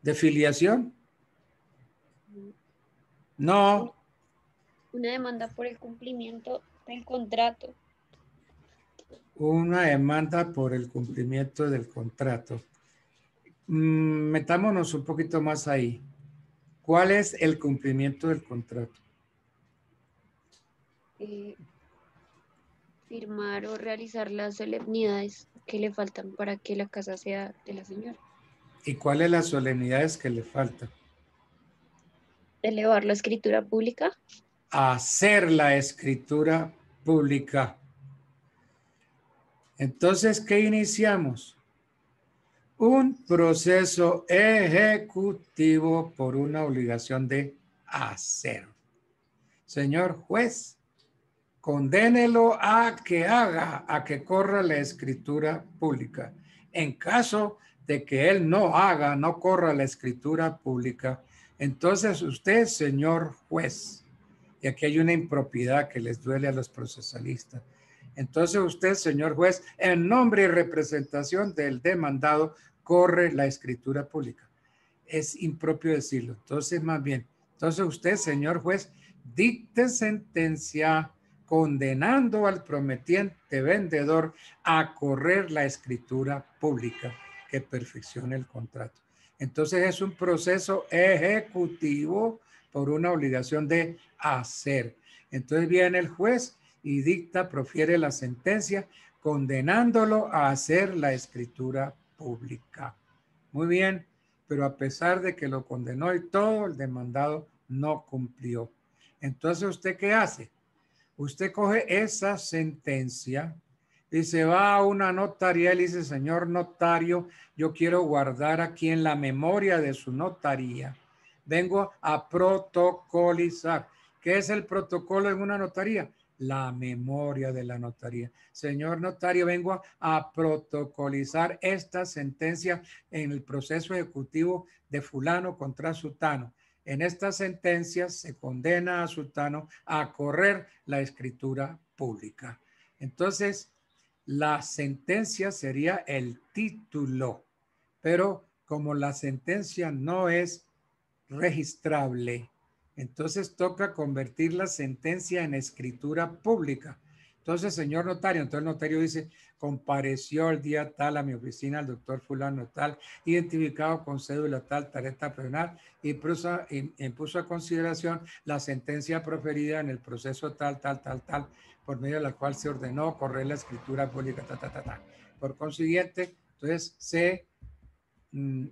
de filiación. No. Una demanda por el cumplimiento del contrato. Una demanda por el cumplimiento del contrato. Metámonos un poquito más ahí. ¿Cuál es el cumplimiento del contrato? Firmar o realizar las solemnidades que le faltan para que la casa sea de la señora. ¿Y cuáles las solemnidades que le faltan? Elevar la escritura pública. Hacer la escritura pública. Entonces, ¿qué iniciamos? Un proceso ejecutivo por una obligación de hacer. Señor juez, condénelo a que corra la escritura pública. En caso de que él no corra la escritura pública, entonces usted, señor juez, y aquí hay una impropiedad que les duele a los procesalistas, entonces usted, señor juez, en nombre y representación del demandado, corre la escritura pública. Es impropio decirlo. Entonces, más bien, entonces usted, señor juez, dicte sentencia condenando al prometiente vendedor a correr la escritura pública que perfeccione el contrato. Entonces es un proceso ejecutivo por una obligación de hacer. Entonces viene el juez y profiere la sentencia condenándolo a hacer la escritura pública. Muy bien, pero a pesar de que lo condenó y todo, el demandado no cumplió. Entonces, ¿usted qué hace? Usted coge esa sentencia y se va a una notaría y le dice, señor notario, yo quiero guardar aquí en la memoria de su notaría. Vengo a protocolizar. ¿Qué es el protocolo en una notaría? La memoria de la notaría. Señor notario, vengo a protocolizar esta sentencia en el proceso ejecutivo de fulano contra sutano. En esta sentencia se condena a sutano a correr la escritura pública. Entonces, la sentencia sería el título, pero como la sentencia no es registrable, entonces toca convertir la sentencia en escritura pública. Entonces, señor notario, entonces el notario dice, compareció el día tal a mi oficina el doctor fulano tal, identificado con cédula tal, tarjeta penal, y impuso a consideración la sentencia proferida en el proceso tal, por medio de la cual se ordenó correr la escritura pública, Por consiguiente, entonces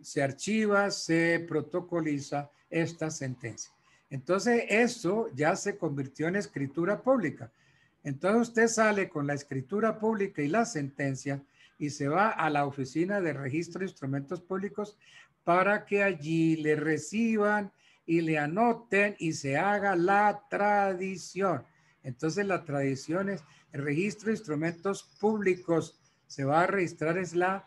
se archiva, se protocoliza esta sentencia. Entonces, esto ya se convirtió en escritura pública. Entonces, usted sale con la escritura pública y la sentencia y se va a la oficina de registro de instrumentos públicos para que allí le reciban y le anoten y se haga la tradición. Entonces, la tradición es el registro de instrumentos públicos. Se va a registrar es la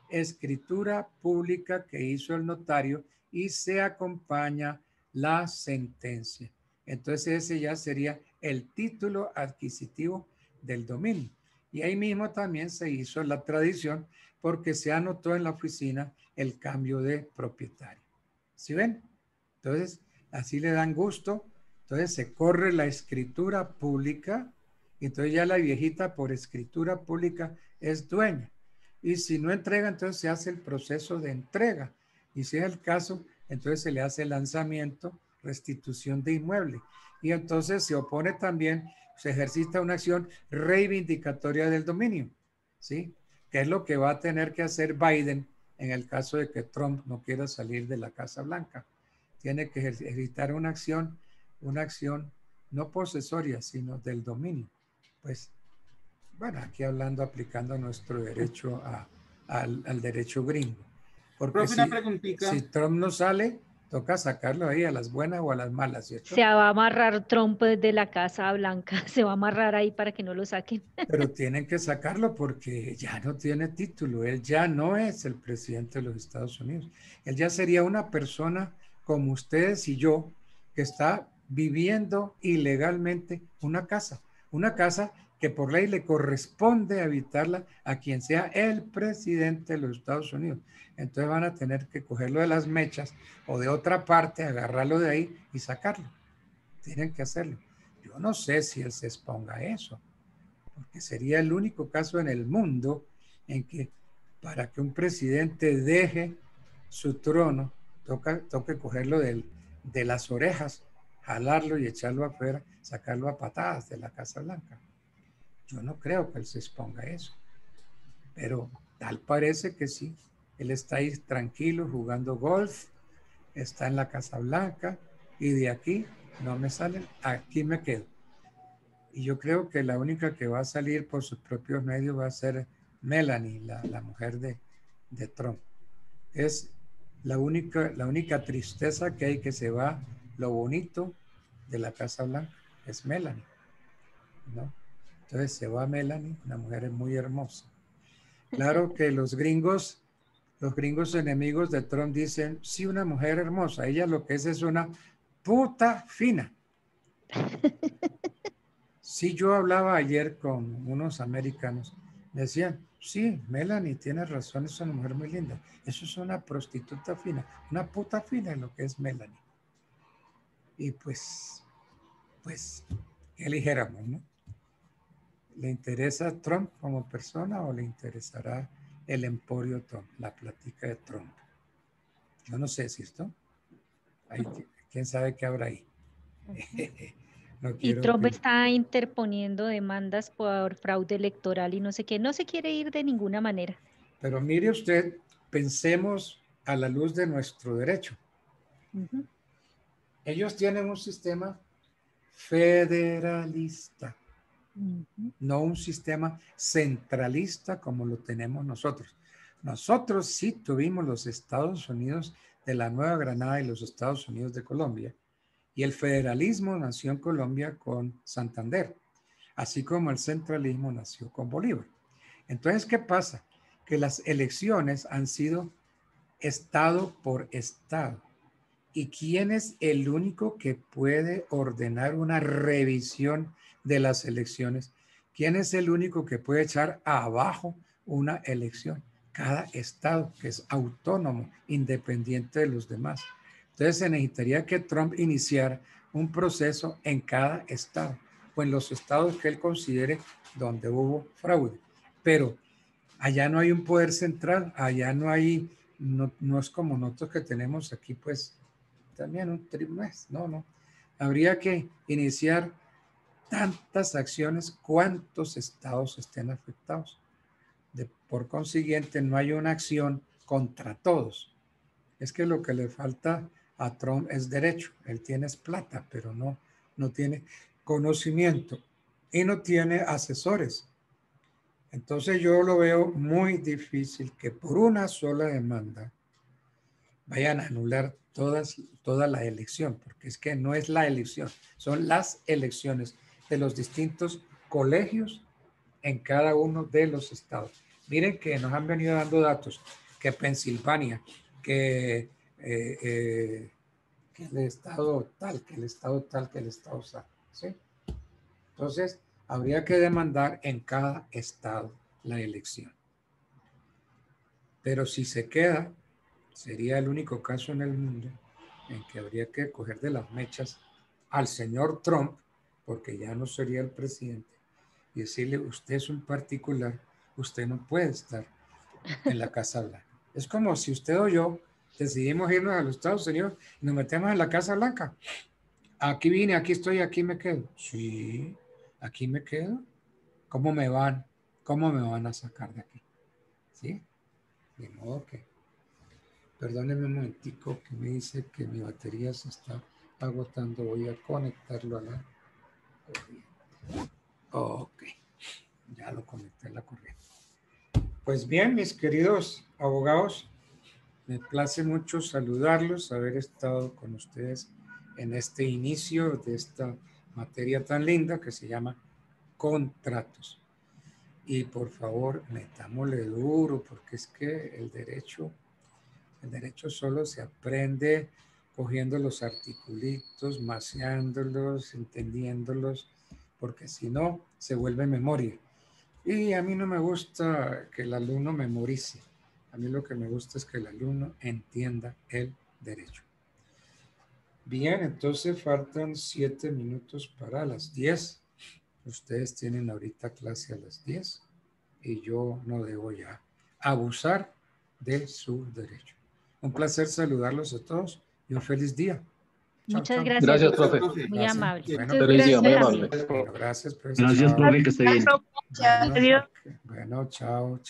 escritura pública que hizo el notario y se acompaña la sentencia. Entonces ese ya sería el título adquisitivo del dominio. Y ahí mismo también se hizo la tradición porque se anotó en la oficina el cambio de propietario. ¿Sí ven? Entonces así le dan gusto. Entonces se corre la escritura pública y entonces ya la viejita por escritura pública es dueña. Y si no entrega, entonces se hace el proceso de entrega. Y si es el caso, entonces se le hace lanzamiento, restitución de inmueble. Y entonces se opone también, se ejercita una acción reivindicatoria del dominio, ¿sí? Que es lo que va a tener que hacer Biden en el caso de que Trump no quiera salir de la Casa Blanca. Tiene que ejercitar una acción no posesoria, sino del dominio. Pues, bueno, aquí aplicando nuestro derecho al derecho gringo. Porque si Trump no sale, toca sacarlo ahí a las buenas o a las malas, ¿cierto? Se va a amarrar Trump desde la Casa Blanca, se va a amarrar ahí para que no lo saquen. Pero tienen que sacarlo porque ya no tiene título, él ya no es el presidente de los Estados Unidos. Él ya sería una persona como ustedes y yo que está viviendo ilegalmente una casa que por ley le corresponde habitarla a quien sea el presidente de los Estados Unidos. Entonces van a tener que cogerlo de las mechas o de otra parte, agarrarlo de ahí y sacarlo. Tienen que hacerlo. Yo no sé si él se exponga a eso, porque sería el único caso en el mundo en que para que un presidente deje su trono, toque cogerlo de las orejas, jalarlo y echarlo afuera, sacarlo a patadas de la Casa Blanca. Yo no creo que él se exponga a eso, pero tal parece que sí. Él está ahí tranquilo jugando golf, está en la Casa Blanca y de aquí no me salen, aquí me quedo. Y yo creo que la única que va a salir por sus propios medios va a ser Melania, la mujer de Trump. Es la única tristeza que hay, que se va lo bonito de la Casa Blanca, es Melania. ¿no? Entonces se va Melanie, una mujer muy hermosa. Claro que los gringos enemigos de Trump dicen, sí, una mujer hermosa, ella lo que es una puta fina. Sí, yo hablaba ayer con unos americanos, me decían, sí, Melanie tiene razón, es una mujer muy linda. Eso es una prostituta fina, una puta fina es lo que es Melanie. Y pues, ¿qué eligiéramos, no? ¿Le interesa Trump como persona o le interesará el emporio Trump, la plática de Trump? Yo no sé si esto, quién sabe qué habrá ahí. No Y Trump está interponiendo demandas por fraude electoral y no sé qué, no se quiere ir de ninguna manera. Pero mire usted, pensemos a la luz de nuestro derecho. Ellos tienen un sistema federalista, no un sistema centralista como lo tenemos nosotros. Nosotros sí tuvimos los Estados Unidos de la Nueva Granada y los Estados Unidos de Colombia, y el federalismo nació en Colombia con Santander, así como el centralismo nació con Bolívar. Entonces, ¿qué pasa? Que las elecciones han sido estado por estado. ¿Y quién es el único que puede ordenar una revisión de las elecciones? ¿Quién es el único que puede echar abajo una elección? Cada estado, que es autónomo, independiente de los demás. Entonces se necesitaría que Trump iniciara un proceso en cada estado o en los estados que él considere donde hubo fraude. Pero allá no hay un poder central, allá no hay, no es como nosotros que tenemos aquí, pues también un tribunal. No. Habría que iniciar tantas acciones, cuantos estados estén afectados. Por consiguiente, no hay una acción contra todos. Es que lo que le falta a Trump es derecho. Él tiene plata, pero no tiene conocimiento y no tiene asesores. Entonces yo lo veo muy difícil que por una sola demanda vayan a anular toda la elección, porque es que no es la elección, son las elecciones de los distintos colegios en cada uno de los estados. Miren que nos han venido dando datos que Pensilvania, que el estado tal, que el estado tal, que el estado tal, ¿sí? Entonces, habría que demandar en cada estado la elección. Pero si se queda, sería el único caso en el mundo en que habría que coger de las mechas al señor Trump, porque ya no sería el presidente, y decirle, usted es un particular, usted no puede estar en la Casa Blanca. Es como si usted o yo decidimos irnos a los Estados Unidos y nos metemos en la Casa Blanca. Aquí vine, aquí estoy, aquí me quedo. Sí, aquí me quedo. ¿Cómo me van a sacar de aquí? ¿Sí? De modo que, perdónenme un momentico que me dice que mi batería se está agotando. Voy a conectarlo a la corriente. Ok, ya lo conecté a la corriente. Pues bien, mis queridos abogados, me place mucho saludarlos, haber estado con ustedes en este inicio de esta materia tan linda que se llama contratos. Y por favor, metámosle duro, porque es que el derecho solo se aprende cogiendo los articulitos, maceándolos, entendiéndolos, porque si no, se vuelve memoria. Y a mí no me gusta que el alumno memorice. A mí lo que me gusta es que el alumno entienda el derecho. Bien, entonces faltan 7 minutos para las 10. Ustedes tienen ahorita clase a las 10 y yo no debo ya abusar de su derecho. Un placer saludarlos a todos y un feliz día. Muchas gracias. Gracias, profe. Muy amable. Bueno, Feliz día, muy amable. Bueno, gracias. Pues, Gracias, chao. profe, que esté bien. Bueno, chao.